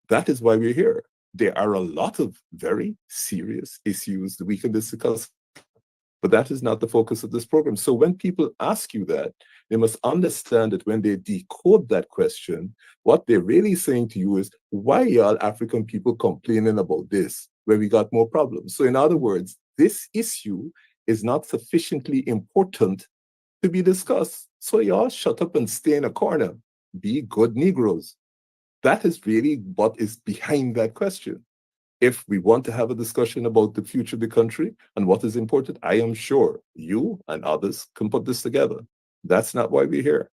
That is why we're here. There are a lot of very serious issues that we can discuss, but that is not the focus of this program. So when people ask you that, they must understand that when they decode that question, what they're really saying to you is, why y'all African people complaining about this, where we got more problems? So in other words, this issue is not sufficiently important to be discussed. So y'all shut up and stay in a corner. Be good Negroes. That is really what is behind that question. If we want to have a discussion about the future of the country and what is important, I am sure you and others can put this together. That's not why we're here.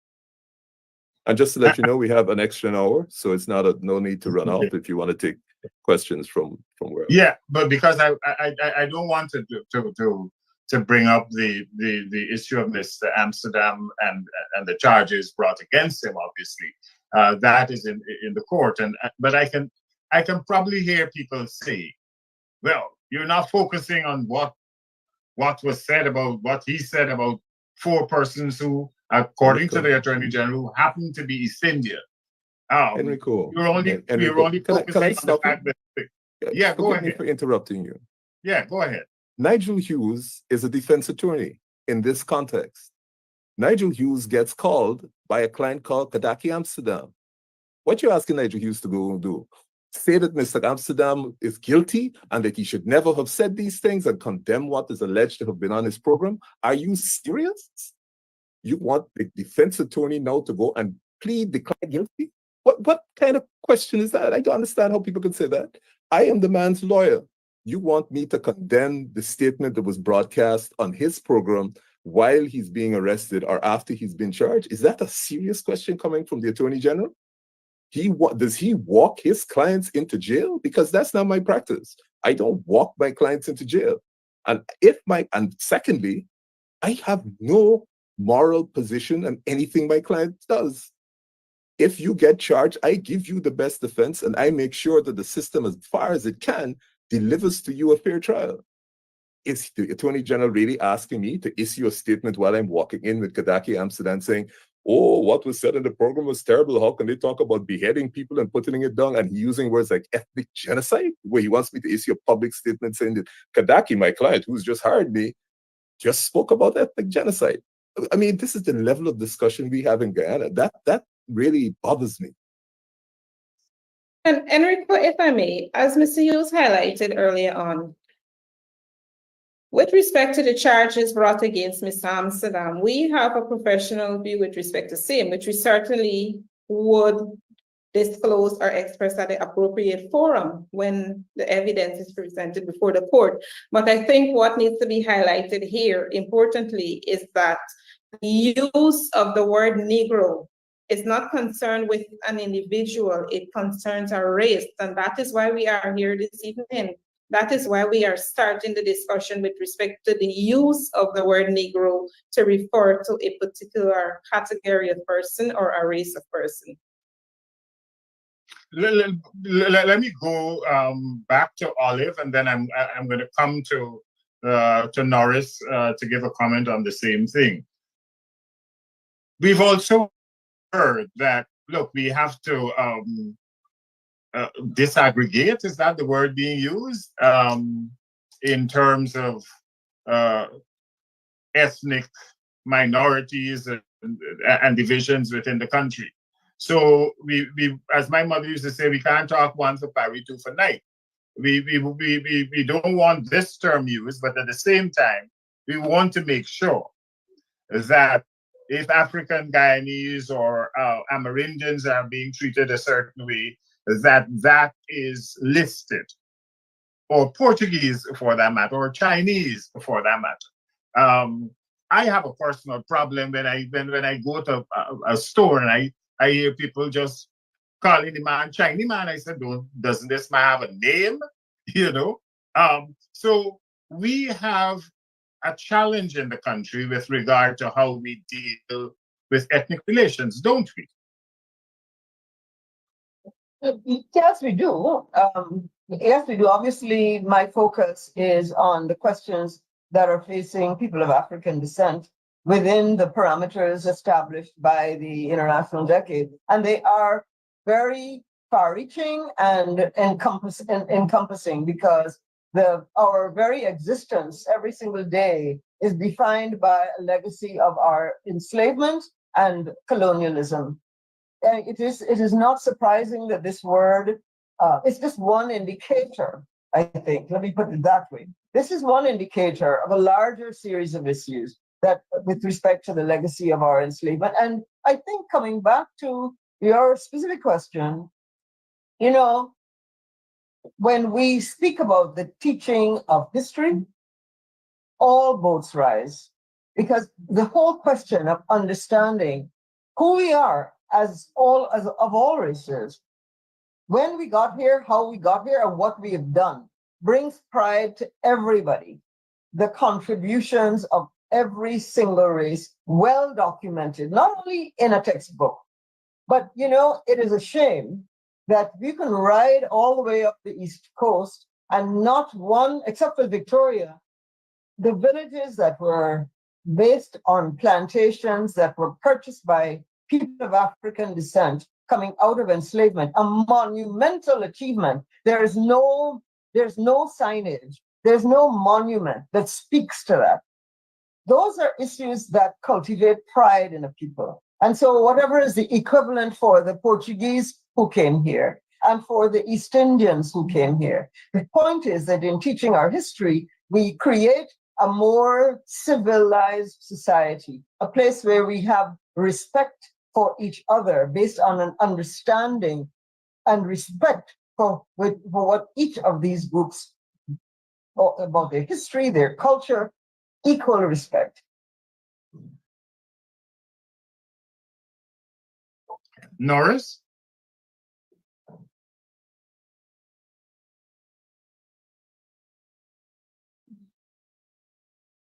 And just to let you know, we have an extra hour, so it's not no need to run out if you want to take questions from where. Yeah, but because I don't want to bring up the issue of Mr. Amsterdam and the charges brought against him. Obviously, that is in the court, but I can probably hear people say, well, you're not focusing on what was said about what he said about 4 persons who, according to the Attorney General, happen to be East Indian. Enrico, you're only focusing on the fact that. Yeah, go ahead. Forgive me for interrupting you. Yeah, go ahead. Nigel Hughes is a defense attorney in this context. Nigel Hughes gets called by a client called Kadaki Amsterdam. What you asking Nigel Hughes to go and do? Say that Mr. Amsterdam is guilty and that he should never have said these things and condemn what is alleged to have been on his program? Are you serious? You want the defense attorney now to go and plead the client guilty? What kind of question is that? I don't understand how people can say that. I am the man's lawyer. You want me to condemn the statement that was broadcast on his program while he's being arrested or after he's been charged? Is that a serious question coming from the Attorney General? Does he walk his clients into jail? Because that's not my practice. I don't walk my clients into jail. And secondly, I have no moral position on anything my client does. If you get charged, I give you the best defense and I make sure that the system, as far as it can, delivers to you a fair trial. Is the Attorney General really asking me to issue a statement while I'm walking in with Kadaki Amsterdam saying, oh, what was said in the program was terrible. How can they talk about beheading people and putting it down? And using words like ethnic genocide, where he wants me to issue a public statement saying that Kadaki, my client, who's just hired me, just spoke about ethnic genocide. I mean, this is the level of discussion we have in Guyana. That really bothers me. And Enrico, if I may, as Mr. Hughes highlighted earlier on, with respect to the charges brought against Mr. Amsterdam, we have a professional view with respect to same, which we certainly would disclose or express at the appropriate forum when the evidence is presented before the court. But I think what needs to be highlighted here, importantly, is that the use of the word Negro is not concerned with an individual, it concerns a race. And that is why we are here this evening. That is why we are starting the discussion with respect to the use of the word Negro to refer to a particular category of person or a race of person. Let me go back to Olive, and then I'm going to come to Norris to give a comment on the same thing. We've also heard that, look, we have to disaggregate, is that the word being used, in terms of ethnic minorities and divisions within the country. So we, as my mother used to say, we can't talk one for Paris, two for night. We don't want this term used, but at the same time, we want to make sure that if African Guyanese or Amerindians are being treated a certain way, that is listed, or Portuguese for that matter, or Chinese for that matter. I have a personal problem when I go to a store and I hear people just calling the man Chinese man. I said, doesn't this man have a name? You know, So we have a challenge in the country with regard to how we deal with ethnic relations, don't we? Yes, we do. Yes, we do. Obviously, my focus is on the questions that are facing people of African descent within the parameters established by the International Decade. And they are very far-reaching and encompassing because our very existence every single day is defined by a legacy of our enslavement and colonialism. It is not surprising that this word is just one indicator, I think. Let me put it that way. This is one indicator of a larger series of issues that with respect to the legacy of our enslavement. And I think coming back to your specific question, you know, when we speak about the teaching of history, all boats rise, because the whole question of understanding who we are as of all races, when we got here, how we got here, and what we have done, brings pride to everybody. The contributions of every single race, well documented, not only in a textbook, but it is a shame that you can ride all the way up the East Coast and not one, except for Victoria, the villages that were based on plantations that were purchased by people of African descent coming out of enslavement, a monumental achievement. There's no signage, there's no monument that speaks to that. Those are issues that cultivate pride in a people. And so whatever is the equivalent for the Portuguese who came here and for the East Indians who came here, the point is that in teaching our history, we create a more civilized society, a place where we have respect for each other based on an understanding and respect for what each of these groups, about their history, their culture, equal respect. Norris?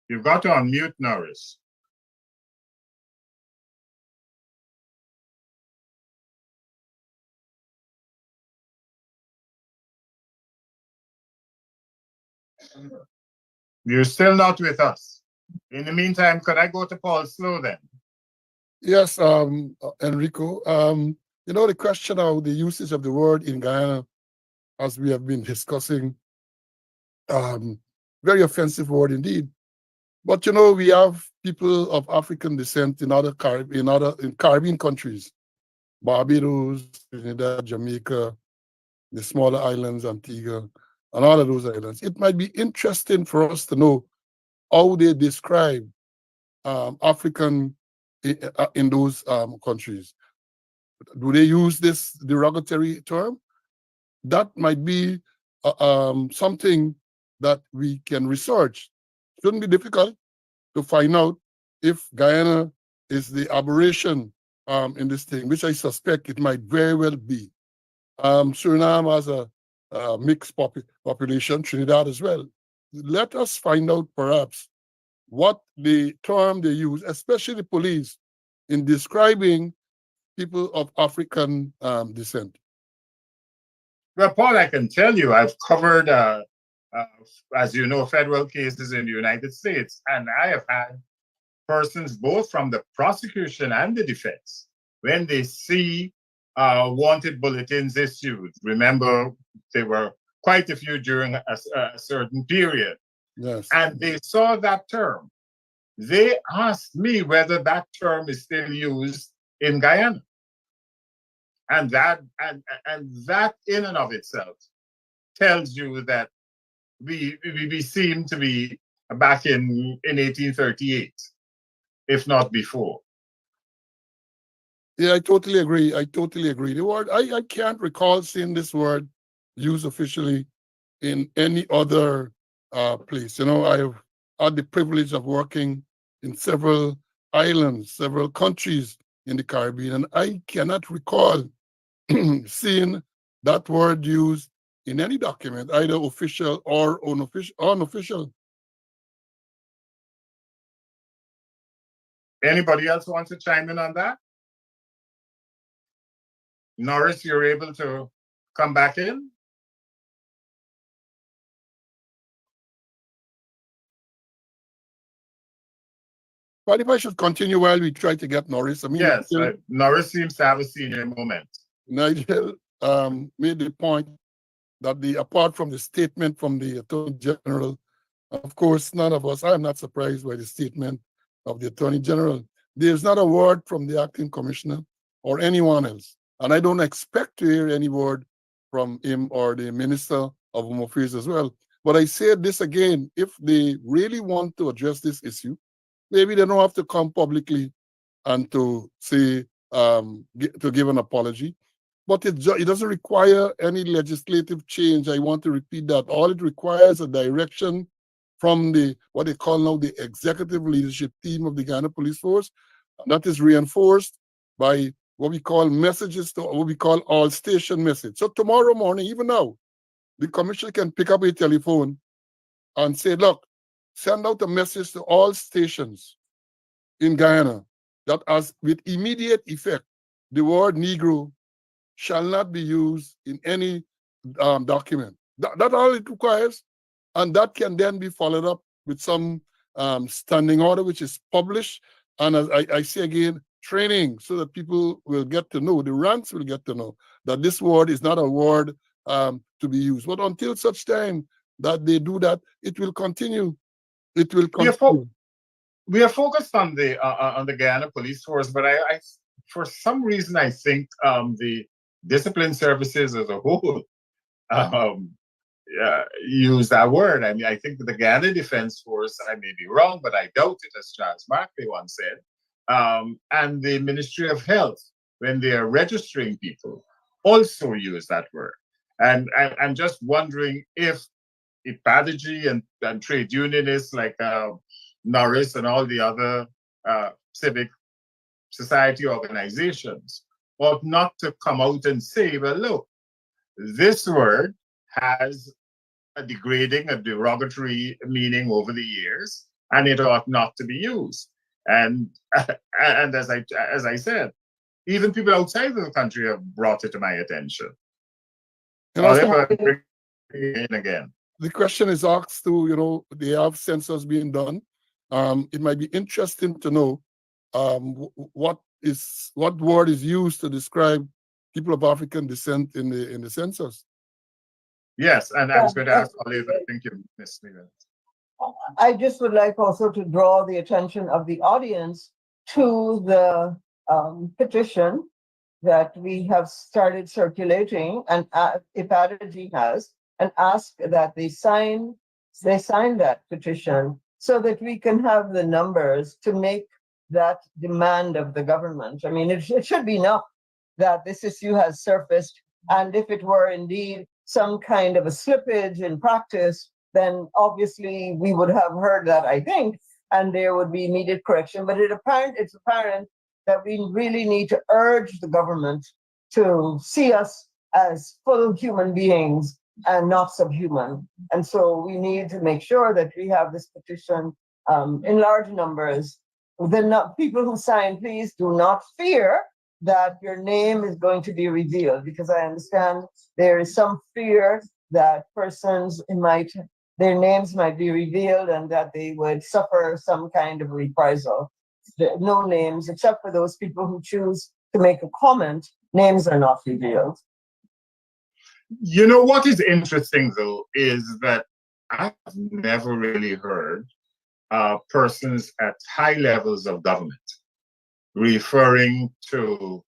You've got to unmute, Norris. You're still not with us. In the meantime, could I go to Paul Slow then? Yes, Enrico. The question of the usage of the word in Guyana, as we have been discussing, very offensive word indeed. But we have people of African descent in Caribbean countries, Barbados, Trinidad, Jamaica, the smaller islands, Antigua, and all of those islands. It might be interesting for us to know how they describe African in those countries. Do they use this derogatory term? That might be something that we can research. Shouldn't be difficult to find out if Guyana is the aberration in this thing, which I suspect it might very well be. Suriname has a mixed population, Trinidad as well. Let us find out perhaps what the term they use, especially the police, in describing people of African descent. Well, Paul, I can tell you, I've covered, as you know, federal cases in the United States, and I have had persons both from the prosecution and the defense, when they see wanted bulletins issued. Remember, there were quite a few during a certain period. Yes. And they saw that term. They asked me whether that term is still used in Guyana. And that in and of itself tells you that we seem to be back in 1838, if not before. Yeah, I totally agree. The word, I can't recall seeing this word used officially in any other place. I've had the privilege of working in several islands, several countries in the Caribbean, and I cannot recall seeing that word used in any document, either official or unofficial. Anybody else want to chime in on that? Norris, you're able to come back in? But if I should continue while we try to get Norris, I mean, Yes, Norris seems to have a senior moment. Nigel made the point that apart from the statement from the Attorney General, of course, none of us, I'm not surprised by the statement of the Attorney General. There's not a word from the Acting Commissioner or anyone else. And I don't expect to hear any word from him or the Minister of Home Affairs as well. But I say this again, if they really want to address this issue, maybe they don't have to come publicly and to say, to give an apology. But it doesn't require any legislative change. I want to repeat that. All it requires a direction from what they call now the executive leadership team of the Ghana Police Force. And that is reinforced by what we call messages to what we call all station message. So tomorrow morning, even now, the commissioner can pick up a telephone and say, look, send out a message to all stations in Guyana that as with immediate effect, the word Negro shall not be used in any document. That's all it requires. And that can then be followed up with some standing order, which is published. And as I say again, training so that people will get to know, the ranks will get to know that this word is not a word to be used. But until such time that they do that, it will continue. It will continue. We are focused on the Guyana Police Force, but I for some reason I think the discipline services as a whole use that word. I mean, I think that the Guyana Defense Force, I may be wrong, but I doubt it, as Charles Barkley once said, and the Ministry of Health, when they are registering people, also use that word. And I'm just wondering if pedagogy and trade unionists like Norris and all the other civic society organizations ought not to come out and say, well, look, this word has a degrading, a derogatory meaning over the years, and it ought not to be used. And as I said, even people outside of the country have brought it to my attention. And also, in again. The question is asked to, they have census being done. It might be interesting to know what word is used to describe people of African descent in the census. Yes, and I was going to ask Oliver. Thank you, Ms. Stevens. I just would like also to draw the attention of the audience to the petition that we have started circulating, and Inequality has, and ask that they sign that petition so that we can have the numbers to make that demand of the government. I mean, it should be enough that this issue has surfaced, and if it were indeed some kind of a slippage in practice, then obviously we would have heard that, I think, and there would be immediate correction. But it's apparent that we really need to urge the government to see us as full human beings and not subhuman. And so we need to make sure that we have this petition in large numbers. The people who sign, please do not fear that your name is going to be revealed, because I understand there is some fear that their names might be revealed and that they would suffer some kind of reprisal. No names, except for those people who choose to make a comment, names are not revealed. You know what is interesting, though, is that I've never really heard persons at high levels of government referring to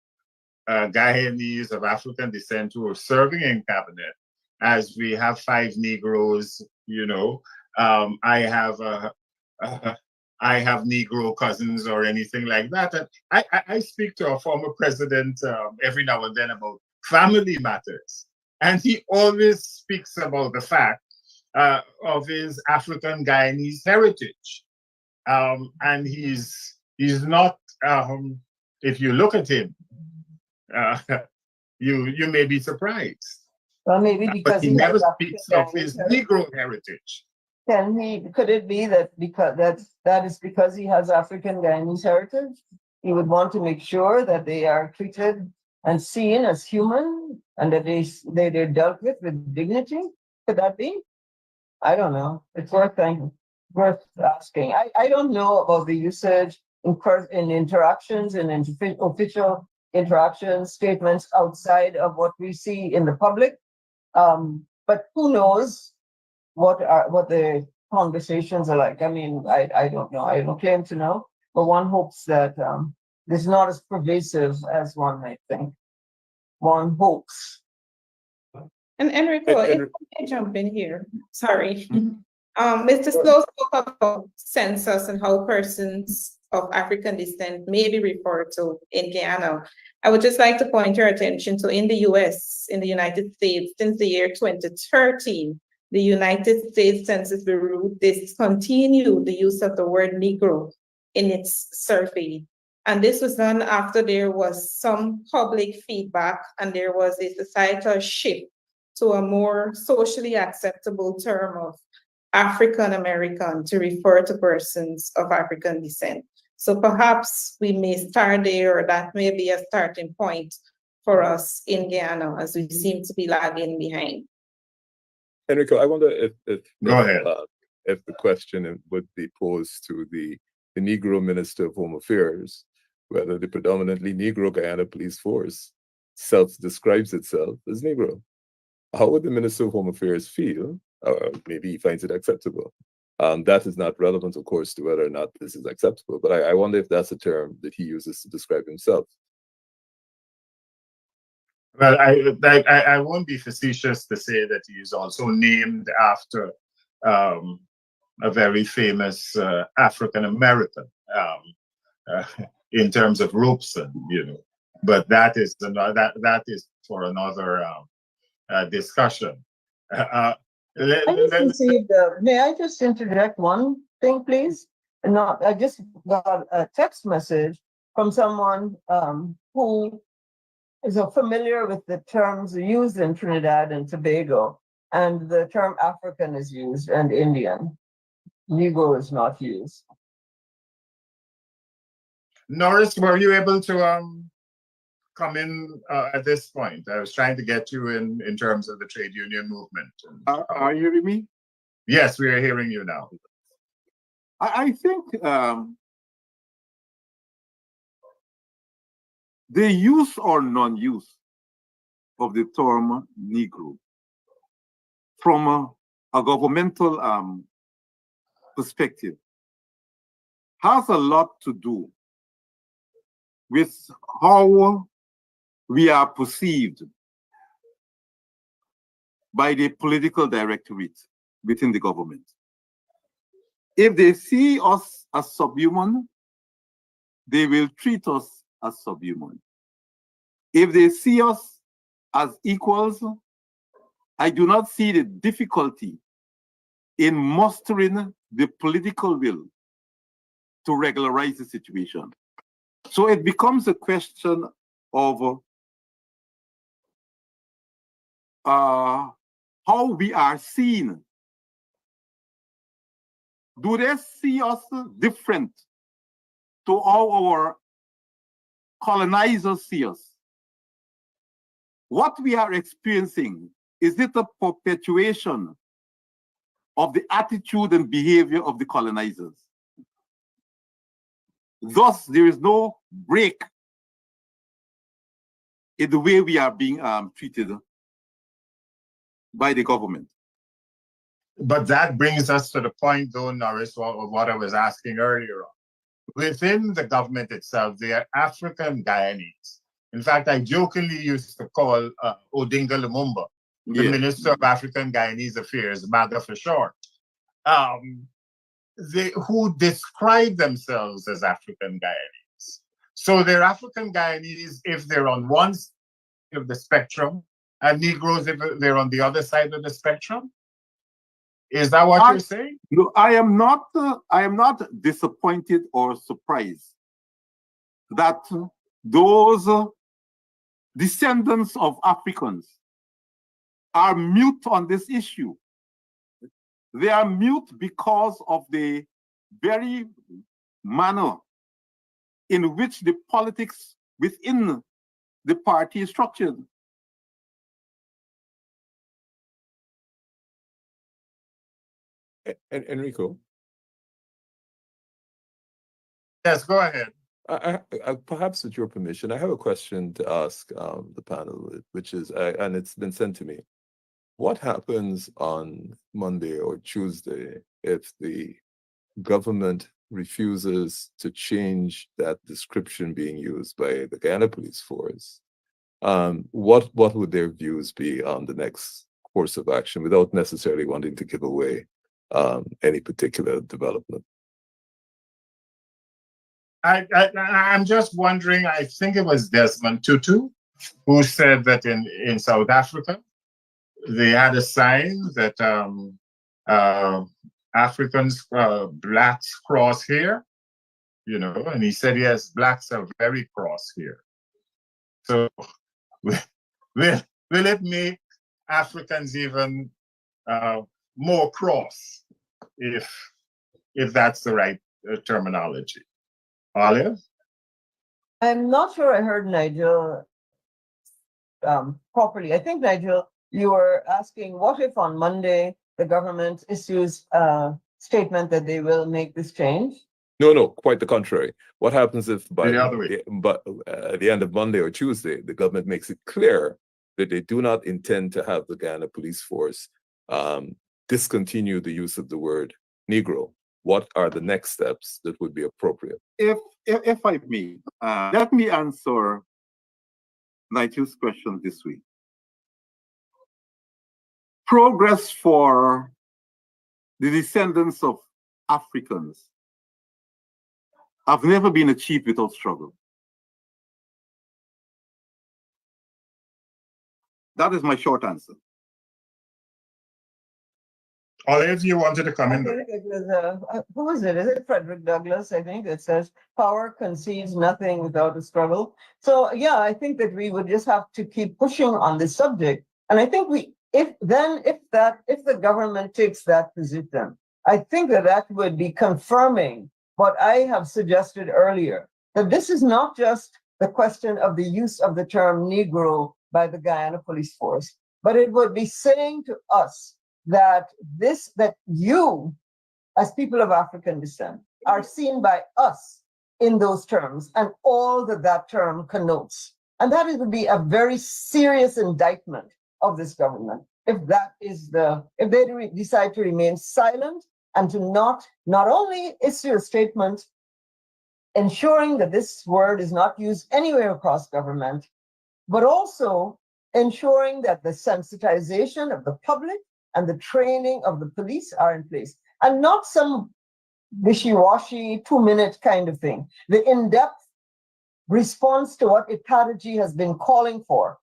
Guyanese of African descent who are serving in cabinet as we have 5 Negroes, I have Negro cousins or anything like that. And I speak to a former president every now and then about family matters. And he always speaks about the fact of his African Guyanese heritage. And he's not, if you look at him, you may be surprised. Well, maybe But because he he never has African speaks of his heritage. Negro heritage. Could it be that that is because he has African Guyanese heritage? He would want to make sure that they are treated and seen as human and that they're dealt with dignity? Could that be? I don't know. It's worth asking. I don't know about the usage in interactions and in official interactions, statements outside of what we see in the public. But who knows what the conversations are like? I mean, I don't know. I don't claim to know, but one hopes that it's not as pervasive as one might think. One hopes. And Enrico, if I may jump in here, sorry. Mr. Slow spoke about census and how persons of African descent may be referred to in Guyana. I would just like to point your attention to in the US, in the United States, since the year 2013, the United States Census Bureau discontinued the use of the word Negro in its survey. And this was done after there was some public feedback and there was a societal shift to a more socially acceptable term of African American to refer to persons of African descent. So perhaps we may start there, or that may be a starting point for us in Guyana, as we seem to be lagging behind. Enrico, I wonder if the question would be posed to the Negro Minister of Home Affairs, whether the predominantly Negro Guyana Police Force self-describes itself as Negro. How would the Minister of Home Affairs feel? Maybe he finds it acceptable. That is not relevant, of course, to whether or not this is acceptable, but I wonder if that's a term that he uses to describe himself. Well, I won't be facetious to say that he is also named after a very famous African American in terms of Robeson, you know. But that is for another discussion. May I just interject one thing, please? I just got a text message from someone who is familiar with the terms used in Trinidad and Tobago, and the term African is used and Indian. Negro is not used. Norris, were you able to come in at this point? I was trying to get you in terms of the trade union movement. Are you hearing me? Yes, we are hearing you now. I think the use or non-use of the term Negro from a governmental perspective has a lot to do with how we are perceived by the political directorate within the government. If they see us as subhuman, they will treat us as subhuman. If they see us as equals, I do not see the difficulty in mustering the political will to regularize the situation. So it becomes a question of how we are seen. Do they see us different to how our colonizers see us? What we are experiencing, is it a perpetuation of the attitude and behavior of the colonizers? Thus, there is no break in the way we are being treated by the government. But that brings us to the point, though, Norris, of what I was asking earlier on. Within the government itself, there are African Guyanese. In fact, I jokingly used to call Odinga Lumumba the Minister of African Guyanese Affairs, MAGA for short, who describe themselves as African Guyanese. So they're African Guyanese if they're on one side of the spectrum, and Negroes if they're on the other side of the spectrum. Is that what you're saying? No, I am not disappointed or surprised that those descendants of Africans are mute on this issue. They are mute because of the very manner in which the politics within the party is structured. Enrico? Yes, go ahead. Perhaps with your permission, I have a question to ask the panel, which is, and it's been sent to me. What happens on Monday or Tuesday if the government refuses to change that description being used by the Guyana Police Force? What would their views be on the next course of action without necessarily wanting to give away any particular development? I'm just wondering, I think it was Desmond Tutu who said that in South Africa, they had a sign that Africans, blacks cross here, you know, and he said, yes, blacks are very cross here. So will it make Africans even more cross if that's the right terminology? Olive? I'm not sure I heard Nigel properly. I think, Nigel, you were asking, what if on Monday the government issues a statement that they will make this change? No, quite the contrary. What happens if by The other way. at the end of Monday or Tuesday, the government makes it clear that they do not intend to have the Guyana Police Force discontinue the use of the word Negro? What are the next steps that would be appropriate? If I may, let me answer Nigel's question this way. Progress for the descendants of Africans have never been achieved without struggle. That is my short answer. Olive, you wanted to come in? think it was, who was it? Is it Frederick Douglass? I think it says, power concedes nothing without a struggle. So yeah, I think that we would just have to keep pushing on this subject. And I think if the government takes that position, I think that would be confirming what I have suggested earlier, that this is not just the question of the use of the term Negro by the Guyana Police Force, but it would be saying to us that you, as people of African descent, are seen by us in those terms and all that term connotes. And that would be a very serious indictment of this government if they decide to remain silent and to not only issue a statement ensuring that this word is not used anywhere across government, but also ensuring that the sensitization of the public and the training of the police are in place, and not some wishy-washy 2-minute kind of thing. The in-depth response to what Inequality has been calling for,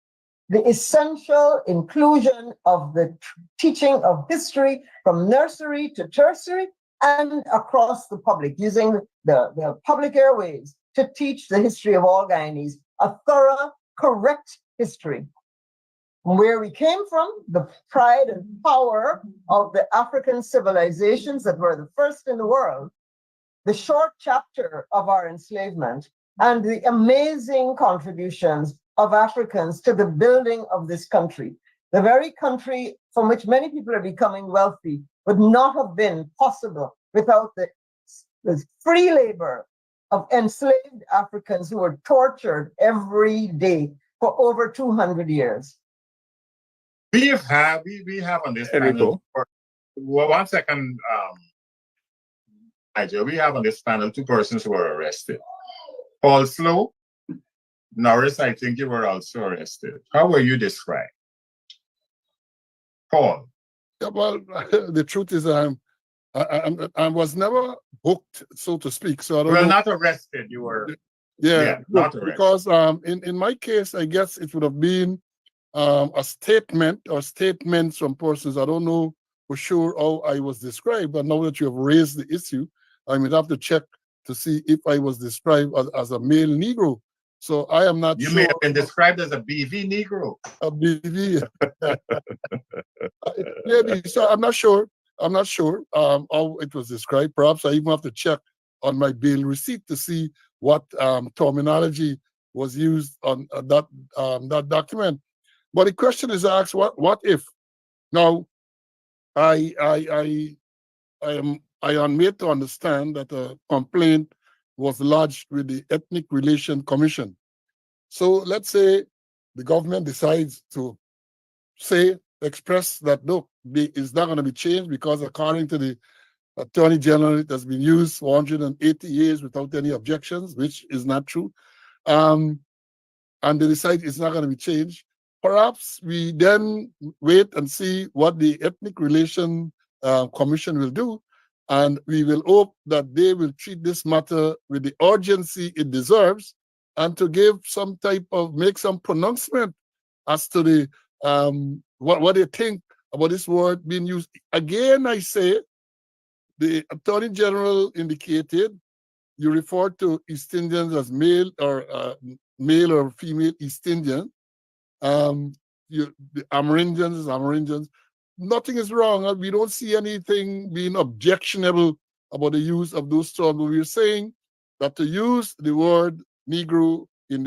the essential inclusion of the teaching of history from nursery to tertiary and across the public, using the public airwaves to teach the history of all Guyanese, a thorough, correct history. Where we came from, the pride and power of the African civilizations that were the first in the world, the short chapter of our enslavement, and the amazing contributions of Africans to the building of this country. The very country from which many people are becoming wealthy would not have been possible without the free labor of enslaved Africans who were tortured every day for over 200 years. We have on this panel, one second, Nigel, we have on this panel 2 persons who were arrested. Paul Slow, Norris, I think you were also arrested. How were you described? Paul? Yeah, well, the truth is I was never booked, so to speak. So I don't know. Not arrested, you were. Yeah, not arrested. Because in my case, I guess it would have been a statement or statements from persons. I don't know for sure how I was described, but now that you have raised the issue, I would have to check to see if I was described as a male Negro. So I am not You sure. may have been described as a BV Negro. A BV. Maybe. So I'm not sure. I'm not sure how it was described. Perhaps I even have to check on my bail receipt to see what terminology was used on that document. But the question is asked: what if? Now, I am made to understand that a complaint was lodged with the Ethnic Relation Commission. So let's say the government decides to express that look, it's not going to be changed because according to the Attorney General, it has been used for 180 years without any objections, which is not true. And they decide it's not going to be changed. Perhaps we then wait and see what the Ethnic Relation Commission will do. And we will hope that they will treat this matter with the urgency it deserves and to give some type of, make some pronouncement as to the what they think about this word being used. Again, I say, the Attorney General indicated you refer to East Indians as male or female East Indian. The Amerindians as Amerindians. Nothing is wrong. We don't see anything being objectionable about the use of those terms. But we're saying that to use the word Negro in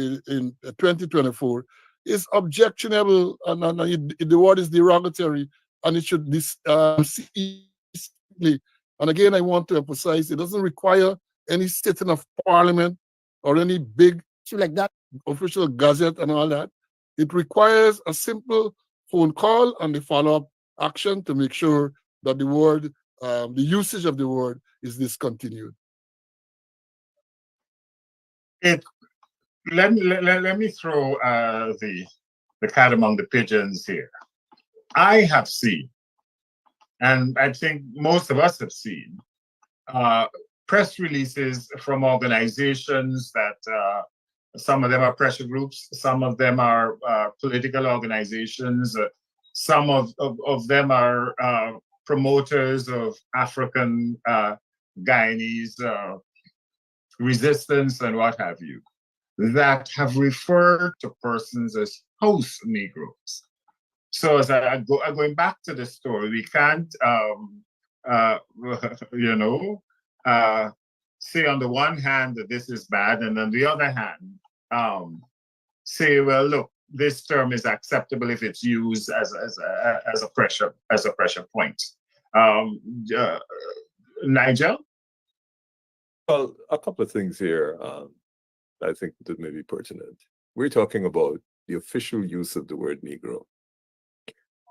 2024 is objectionable, and the word is derogatory, and it should cease. And again, I want to emphasize it doesn't require any sitting of parliament or any big like that official gazette and all that. It requires a simple phone call and the follow-up action to make sure that the word, the usage of the word is discontinued. Let me throw the cat among the pigeons here. I have seen, and I think most of us have seen, press releases from organizations that some of them are pressure groups, some of them are political organizations, some of them are promoters of African Guyanese resistance and what have you, that have referred to persons as host Negroes. So as going back to the story, we can't, say on the one hand that this is bad, and on the other hand, say, well, look, this term is acceptable if it's used as a pressure point. Nigel? Well, a couple of things here I think that may be pertinent. We're talking about the official use of the word Negro,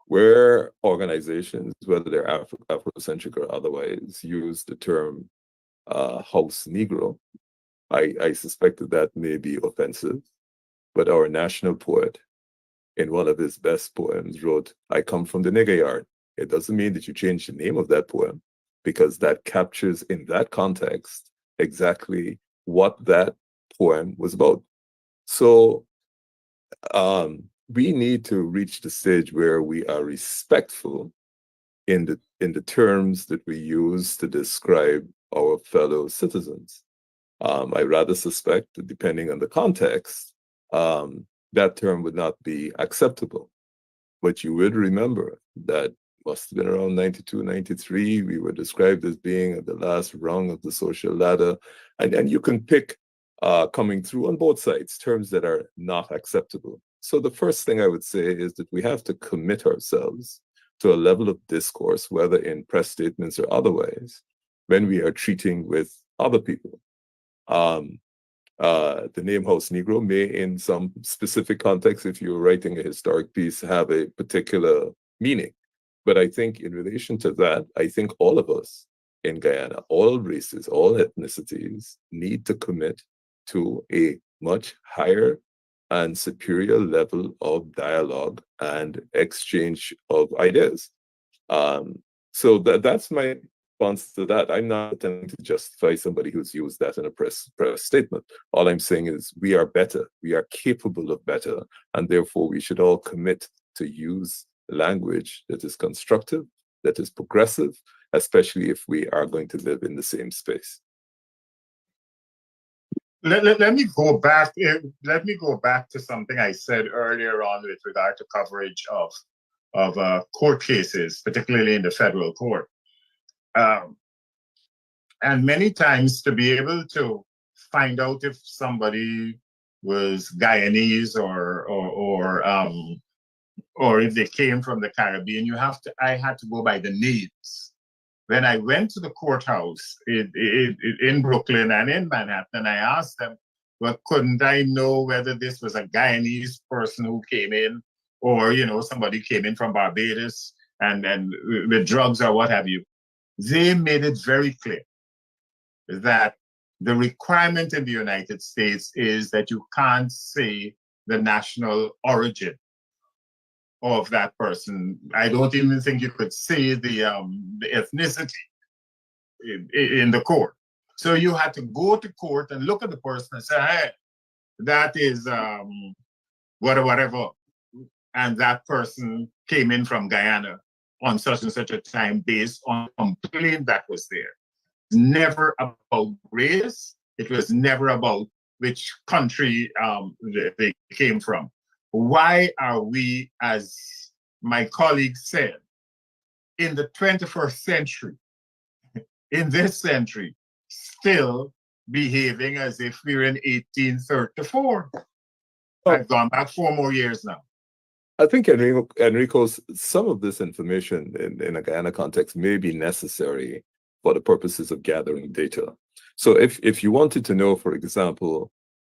where organizations, whether they're Afrocentric or otherwise, use the term house Negro. I suspect that may be offensive, but our national poet, in one of his best poems, wrote, "I come from the nigger yard." It doesn't mean that you change the name of that poem, because that captures in that context exactly what that poem was about. So we need to reach the stage where we are respectful in the terms that we use to describe our fellow citizens. I rather suspect that depending on the context, that term would not be acceptable. But you would remember that must have been around 92, 93, we were described as being at the last rung of the social ladder. And you can pick coming through on both sides, terms that are not acceptable. So the first thing I would say is that we have to commit ourselves to a level of discourse, whether in press statements or otherwise, when we are treating with other people. The name House Negro may, in some specific context, if you're writing a historic piece, have a particular meaning. But I think in relation to that, I think all of us in Guyana, all races, all ethnicities, need to commit to a much higher and superior level of dialogue and exchange of ideas. So that's my response to that. I'm not attempting to justify somebody who's used that in a press statement. All I'm saying is we are better, we are capable of better, and therefore we should all commit to use language that is constructive, that is progressive, especially if we are going to live in the same space. let me go back. Let me go back to something I said earlier on with regard to coverage of court cases, particularly in the federal court. And many times to be able to find out if somebody was Guyanese or if they came from the Caribbean, I had to go by the names. When I went to the courthouse in Brooklyn and in Manhattan, I asked them, well, couldn't I know whether this was a Guyanese person who came in, or somebody came in from Barbados and with drugs or what have you? They made it very clear that the requirement in the United States is that you can't say the national origin of that person. I don't even think you could say the ethnicity in the court. So you had to go to court and look at the person and say, hey, that is whatever. And that person came in from Guyana on such and such a time based on a complaint that was there. Never about race. It was never about which country they came from. Why are we, as my colleague said, in the 21st century, in this century, still behaving as if we're in 1834? I've gone back 4 more years now. I think, Enrico, some of this information in a Guyana context may be necessary for the purposes of gathering data. So if you wanted to know, for example,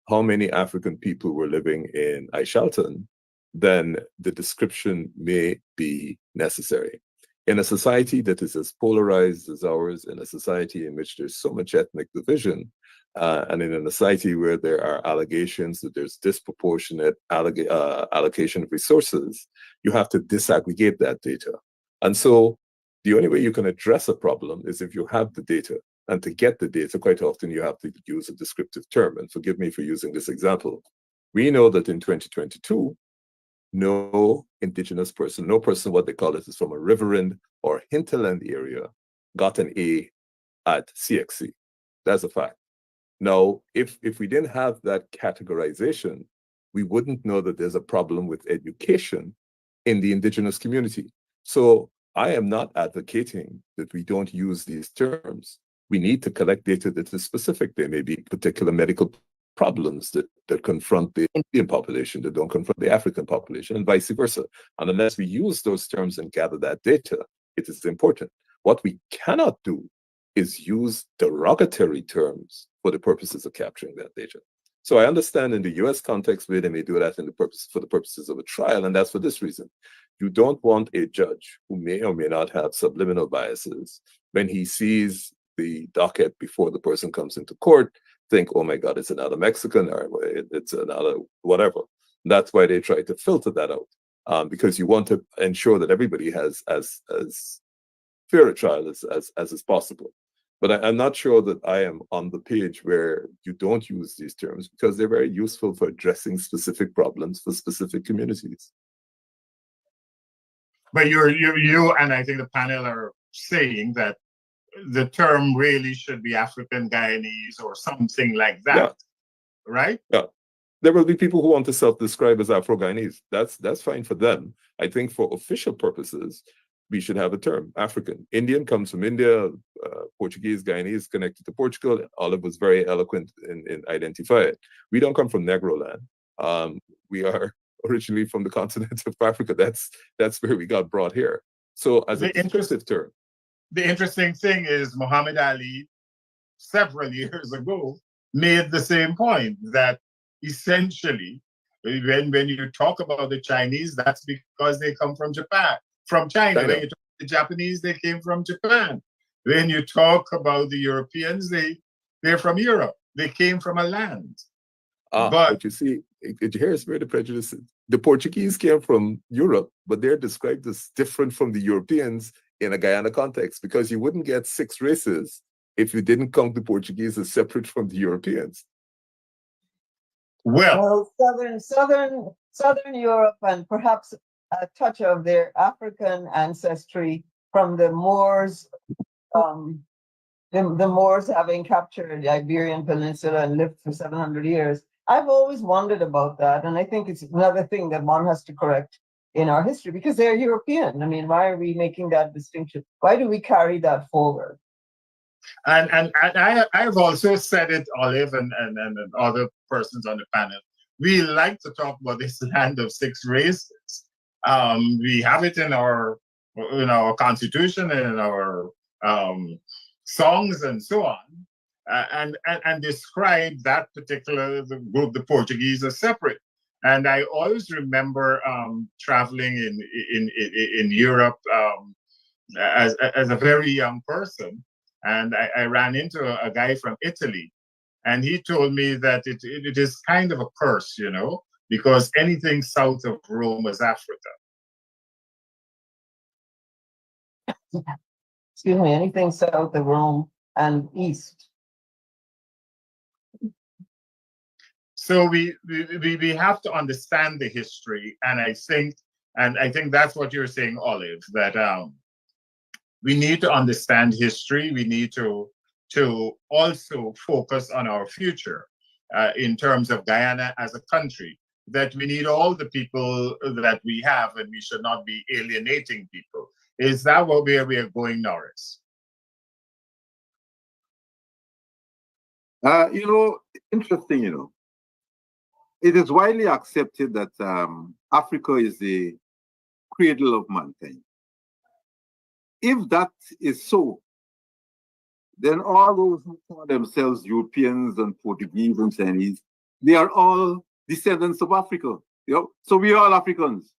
how many African people were living in Aishalton, then the description may be necessary. In a society that is as polarized as ours, in a society in which there's so much ethnic division, and in a society where there are allegations that there's disproportionate allocation of resources, you have to disaggregate that data. And so the only way you can address a problem is if you have the data. And to get the data, quite often you have to use a descriptive term. And forgive me for using this example. We know that in 2022, no indigenous person, no person, what they call it, is from a riverine or hinterland area, got an A at CXC. That's a fact. Now, if we didn't have that categorization, we wouldn't know that there's a problem with education in the indigenous community. So I am not advocating that we don't use these terms. We need to collect data that is specific. There may be particular medical problems that confront the Indian population that don't confront the African population, and vice versa. And unless we use those terms and gather that data, it is important. What we cannot do is use derogatory terms for the purposes of capturing that data. So I understand in the US context where they may do that for the purposes of a trial, and that's for this reason. You don't want a judge who may or may not have subliminal biases when he sees the docket before the person comes into court, think, oh my God, it's another Mexican or it's another whatever. That's why they try to filter that out, because you want to ensure that everybody has as fair a trial as possible. But I'm not sure that I am on the page where you don't use these terms because they're very useful for addressing specific problems for specific communities. But you and I think the panel are saying that the term really should be African Guyanese or something like that, yeah. Right? Yeah. There will be people who want to self-describe as Afro-Guyanese. That's fine for them. I think for official purposes, we should have a term. African. Indian comes from India. Portuguese, Guyanese connected to Portugal. Olive was very eloquent in identifying it. We don't come from Negro land. We are originally from the continent of Africa. That's where we got brought here. So as a descriptive term. The interesting thing is Muhammad Ali, several years ago, made the same point that essentially, when you talk about the Chinese, that's because they come from Japan, from China. When you talk about the Japanese, they came from Japan. When you talk about the Europeans, they're from Europe. They came from a land. But you see, here's where the prejudice is. The Portuguese came from Europe, but they're described as different from the Europeans in a Guyana context, because you wouldn't get 6 races if you didn't count the Portuguese as separate from the Europeans. Well, Southern Europe and perhaps a touch of their African ancestry from the Moors the Moors having captured the Iberian Peninsula and lived for 700 years. I've always wondered about that. And I think it's another thing that one has to correct in our history because they're European. I mean, why are we making that distinction? Why do we carry that forward? And I've also said it, Olive, and other persons on the panel. We like to talk about this land of six races. We have it in our constitution and in our songs and so on, and describe that particular group, the Portuguese, as separate. And I always remember traveling in Europe as a very young person. And I ran into a guy from Italy, and he told me that it is kind of a curse, because anything south of Rome was Africa. Excuse me, anything south of Rome and east. So we have to understand the history, and I think that's what you're saying, Olive, that we need to understand history. We need to also focus on our future in terms of Guyana as a country, that we need all the people that we have, and we should not be alienating people. Is that where we are going, Norris? Interesting, It is widely accepted that Africa is the cradle of mankind. If that is so, then all those who call themselves Europeans and Portuguese and Chinese, they are all descendants of Africa. So we are all Africans.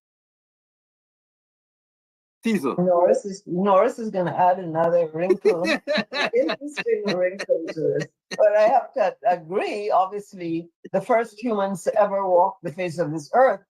Caesar. Norris is going to add another wrinkle, interesting wrinkle to this. But I have to agree, obviously, the first humans to ever walk the face of this earth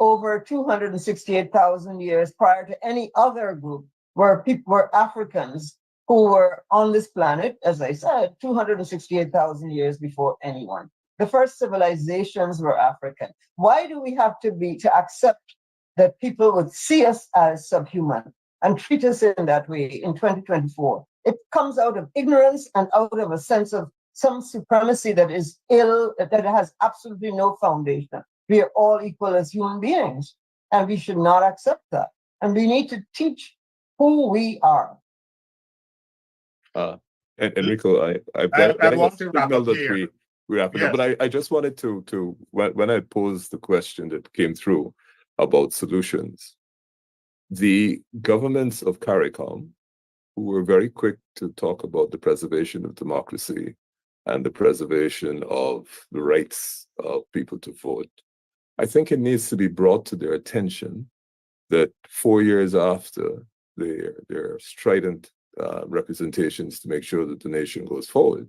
over 268,000 years prior to any other group were Africans who were on this planet, as I said, 268,000 years before anyone. The first civilizations were African. Why do we have to accept that people would see us as subhuman and treat us in that way in 2024? It comes out of ignorance and out of a sense of some supremacy that is that has absolutely no foundation. We are all equal as human beings, and we should not accept that. And we need to teach who we are. Enrico, I want to wrap up here. We wrap it up, but I just wanted to when I posed the question that came through about solutions, the governments of CARICOM, who were very quick to talk about the preservation of democracy and the preservation of the rights of people to vote, I think it needs to be brought to their attention that 4 years after their strident representations to make sure that the nation goes forward,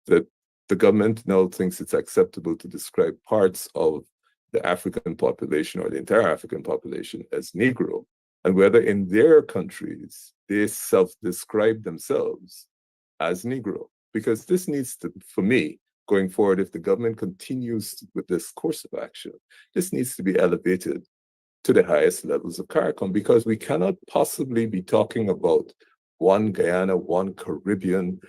that the government now thinks it's acceptable to describe parts of the African population or the entire African population as Negro, and whether in their countries they self-describe themselves as Negro. Because this needs to, for me, going forward, if the government continues with this course of action, this needs to be elevated to the highest levels of CARICOM, because we cannot possibly be talking about one Guyana, one Caribbean.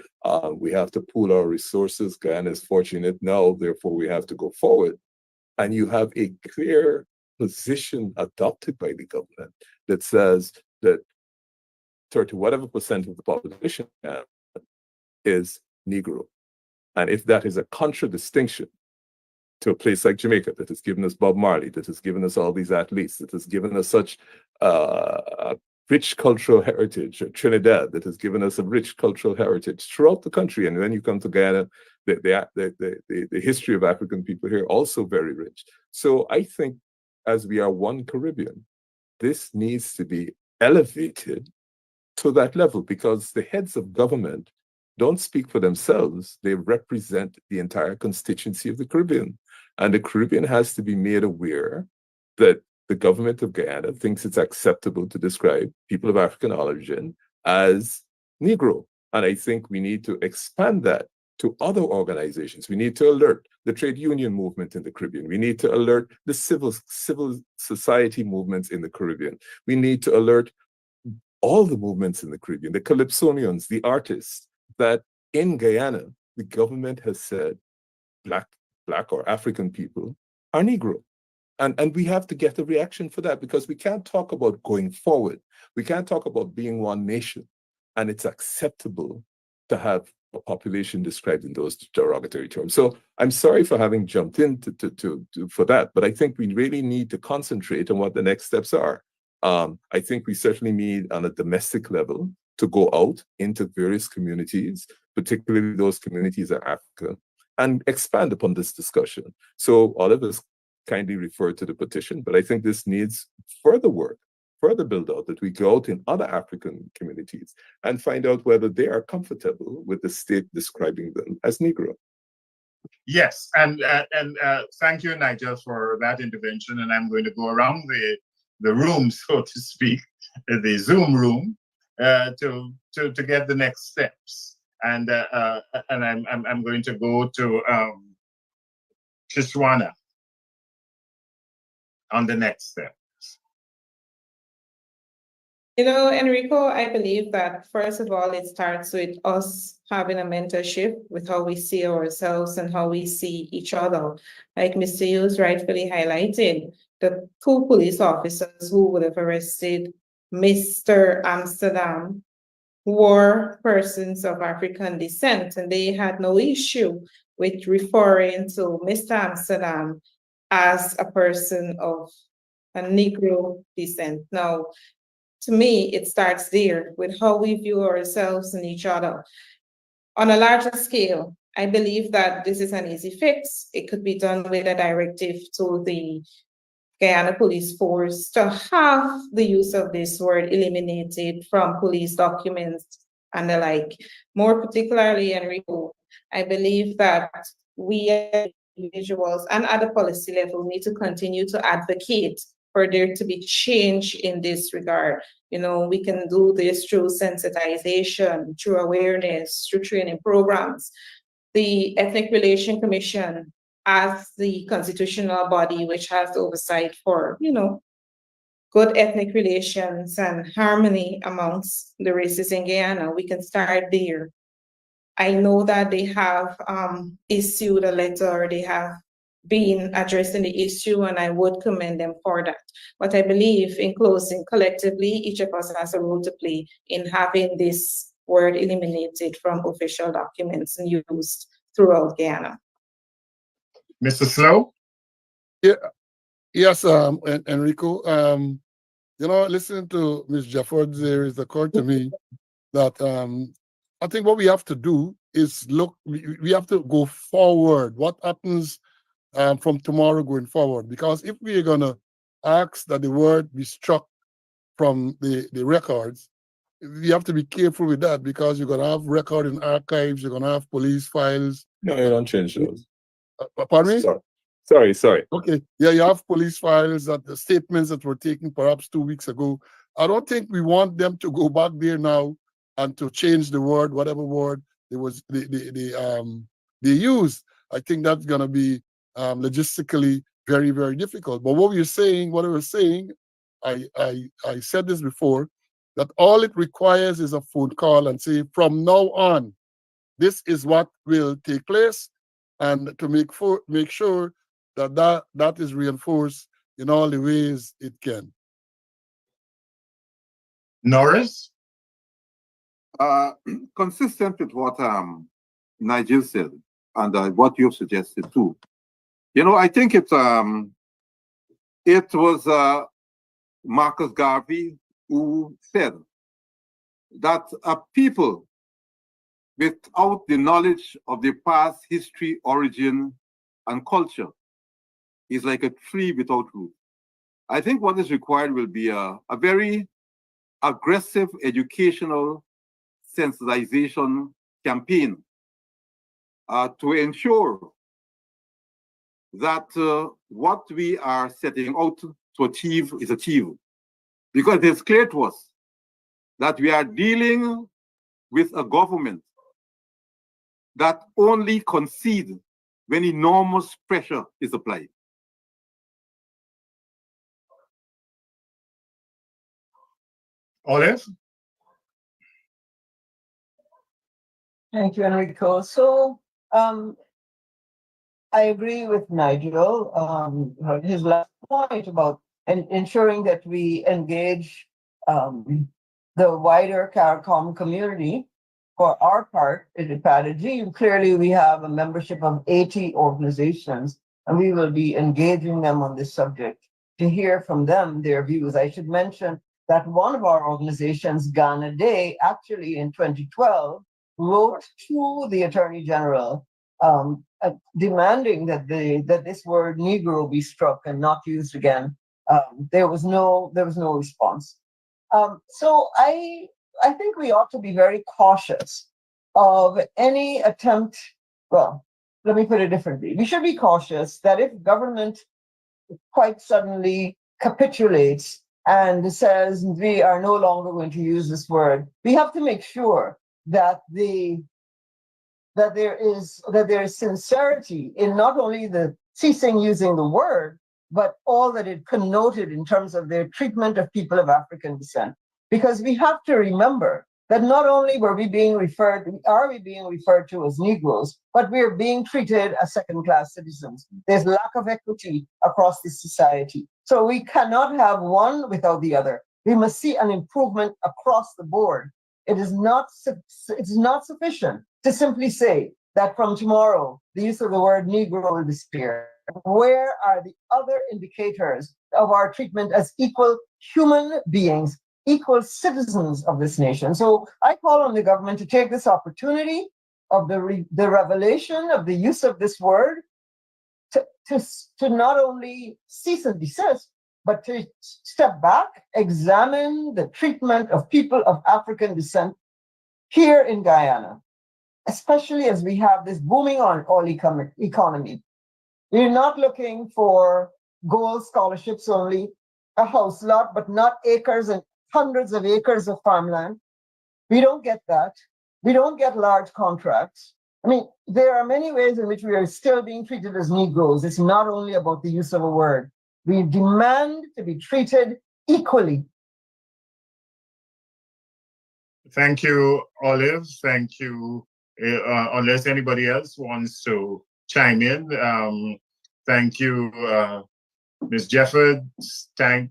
We have to pool our resources. Guyana is fortunate now, therefore we have to go forward. And you have a clear position adopted by the government that says that 30 whatever percent of the population is Negro. And if that is a contradistinction to a place like Jamaica that has given us Bob Marley, that has given us all these athletes, that has given us such a rich cultural heritage, or Trinidad that has given us a rich cultural heritage throughout the country. And then you come to Guyana, the history of African people here also very rich. So I think as we are one Caribbean, this needs to be elevated to that level, because the heads of government don't speak for themselves. They represent the entire constituency of the Caribbean. And the Caribbean has to be made aware that the government of Guyana thinks it's acceptable to describe people of African origin as Negro. And I think we need to expand that to other organizations. We need to alert the trade union movement in the Caribbean. We need to alert the civil society movements in the Caribbean. We need to alert all the movements in the Caribbean, the Calypsonians, the artists, that in Guyana, the government has said black or African people are Negro. And we have to get a reaction for that, because we can't talk about going forward. We can't talk about being one nation, and it's acceptable to have a population described in those derogatory terms. So I'm sorry for having jumped in for that, but I think we really need to concentrate on what the next steps are. I think we certainly need, on a domestic level, to go out into various communities, particularly those communities in Africa, and expand upon this discussion. So Oliver's kindly referred to the petition, but I think this needs further work, further build out, that we go out in other African communities and find out whether they are comfortable with the state describing them as Negro. Yes, and thank you, Nigel, for that intervention. And I'm going to go around the room, so to speak, the Zoom room, to get the next steps. And I'm going to go to Kishwana on the next step. You know, Enrico, I believe that first of all, it starts with us having a mentorship with how we see ourselves and how we see each other. Like Mr. Hughes rightfully highlighted, the two police officers who would have arrested Mr. Amsterdam were persons of African descent, and they had no issue with referring to Mr. Amsterdam as a person of a Negro descent. Now, to me, it starts there with how we view ourselves and each other. On a larger scale, I believe that this is an easy fix. It could be done with a directive to the Guyana Police Force to have the use of this word eliminated from police documents and the like. More particularly, Enrico, I believe that we as individuals and at the policy level need to continue to advocate for there to be change in this regard. You know, we can do this through sensitization, through awareness, through training programs. The Ethnic Relation Commission, as the constitutional body which has oversight for, you know, good ethnic relations and harmony amongst the races in Guyana, we can start there. I know that they have issued a letter, they have been addressing the issue, and I would commend them for that. But I believe, in closing, collectively, each of us has a role to play in having this word eliminated from official documents and used throughout Guyana. Mr. Slow? Yeah, yes, Enrico. You know, listening to Ms. Jafford there, it occurred to me that I think what we have to do is look, we have to go forward. What happens from tomorrow going forward? Because if we are going to ask that the word be struck from the records, we have to be careful with that, because you're going to have record in archives, you're going to have police files. No, you don't change those. Pardon me? Sorry. Okay. Yeah, you have police files, that the statements that were taken perhaps 2 weeks ago. I don't think we want them to go back there now and to change the word, whatever word they used. I think that's going to be logistically very, very difficult. But what I was saying, I said this before, that all it requires is a phone call and say, from now on, this is what will take place, and to make sure that is reinforced in all the ways it can. Norris? Consistent with what Nigel said and what you've suggested too. You know, I think it was Marcus Garvey who said that a people without the knowledge of their past history, origin, and culture is like a tree without root. I think what is required will be a very aggressive educational sensitization campaign to ensure that what we are setting out to achieve is achieved. Because it is clear to us that we are dealing with a government that only concedes when enormous pressure is applied. Olive? Thank you, Enrico. So, I agree with Nigel, his last point about ensuring that we engage the wider CARICOM community. For our part, at Petition, clearly we have a membership of 80 organizations, and we will be engaging them on this subject to hear from them their views. I should mention that one of our organizations, Ghana Day, actually in 2012, wrote to the Attorney General demanding that this word Negro be struck and not used again. There was no response. So I think we ought to be very cautious of any attempt. Well, let me put it differently. We should be cautious that if government quite suddenly capitulates and says we are no longer going to use this word, we have to make sure that there is sincerity in not only the ceasing using the word, but all that it connoted in terms of their treatment of people of African descent. Because we have to remember that not only are we being referred to as Negroes, but we are being treated as second-class citizens. There's lack of equity across this society. So we cannot have one without the other. We must see an improvement across the board. It's not sufficient to simply say that from tomorrow, the use of the word Negro will disappear. Where are the other indicators of our treatment as equal human beings, equal citizens of this nation? So I call on the government to take this opportunity of the revelation of the use of this word to not only cease and desist, but to step back, examine the treatment of people of African descent here in Guyana, especially as we have this booming oil economy. We're not looking for gold scholarships only, a house lot, but not acres and hundreds of acres of farmland. We don't get that. We don't get large contracts. I mean, there are many ways in which we are still being treated as Negroes. It's not only about the use of a word. We demand to be treated equally. Thank you, Olive. Thank you. Unless anybody else wants to chime in, thank you, Ms. Jeffords. Thank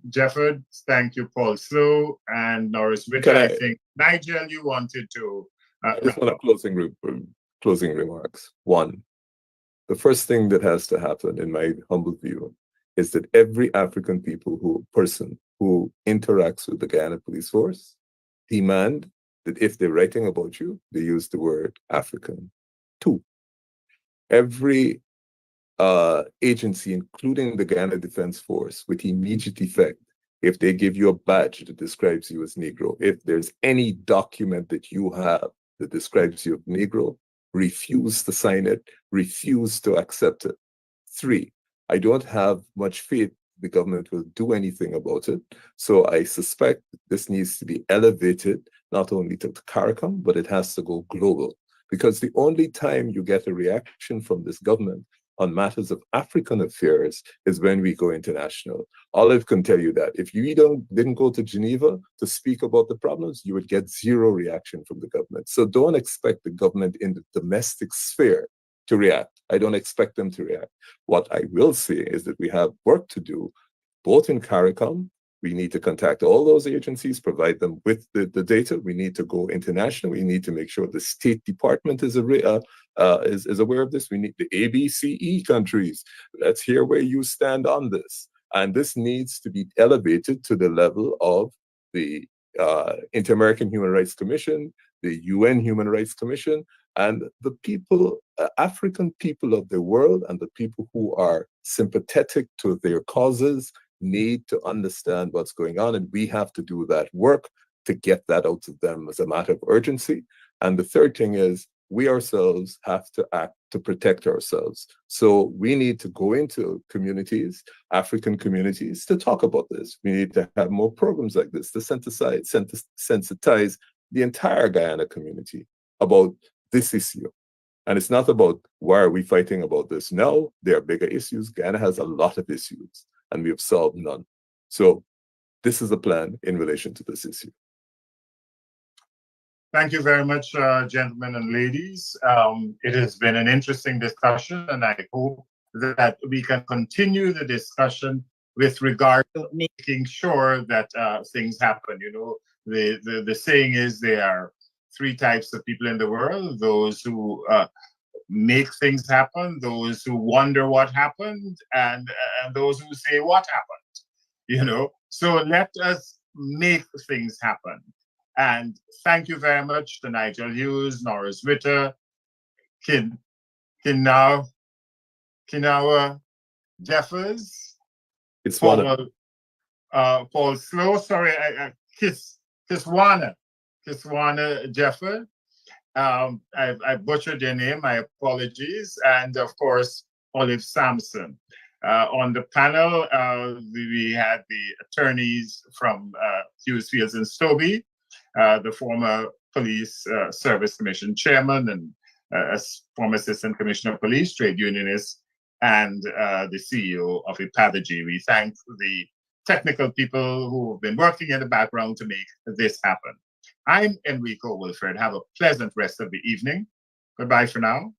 you, Paul Slow and Norris Witter. I think Nigel, you wanted to. Just on a closing remarks. One, the first thing that has to happen, in my humble view, is that every African person who interacts with the Guyana police force demand that if they're writing about you, they use the word African. Two, every agency, including the Guyana Defense Force, with immediate effect, if they give you a badge that describes you as Negro, if there's any document that you have that describes you as Negro, refuse to sign it, refuse to accept it. Three, I don't have much faith the government will do anything about it. So I suspect this needs to be elevated, not only to CARICOM, but it has to go global. Because the only time you get a reaction from this government on matters of African affairs is when we go international. Olive can tell you that if you didn't go to Geneva to speak about the problems, you would get zero reaction from the government. So don't expect the government in the domestic sphere to react. I don't expect them to react. What I will say is that we have work to do, both in CARICOM. We need to contact all those agencies, provide them with the data. We need to go international. We need to make sure the State Department is aware of this. We need the ABCE countries. Let's hear where you stand on this. And this needs to be elevated to the level of the Inter-American Human Rights Commission, the UN Human Rights Commission, and the people, African people of the world, and the people who are sympathetic to their causes need to understand what's going on, and we have to do that work to get that out to them as a matter of urgency. And the third thing is we ourselves have to act to protect ourselves. So we need to go into communities, African communities, to talk about this. We need to have more programs like this to sensitize the entire Guyana community about this issue. And it's not about why are we fighting about this now. There are bigger issues. Guyana has a lot of issues, and we have solved none. So this is a plan in relation to this issue. Thank you very much, gentlemen and ladies. It has been an interesting discussion, and I hope that we can continue the discussion with regard to making sure that things happen. You know, the saying is there are three types of people in the world: those who make things happen, those who wonder what happened, and those who say what happened. You know, so let us make things happen. And thank you very much to Nigel Hughes, Norris Ritter, Kinawa Jeffers, It's one. Paul Slow, sorry, Kiswana Jeffers. I butchered your name, my apologies. And of course, Olive Sampson. On the panel, we had the attorneys from Hughes, Fields and Stobie, the former Police Service Commission chairman and former Assistant Commissioner of Police, trade unionist, and the CEO of Epadagy. We thank the technical people who have been working in the background to make this happen. I'm Enrico Wilfred. Have a pleasant rest of the evening. Goodbye for now.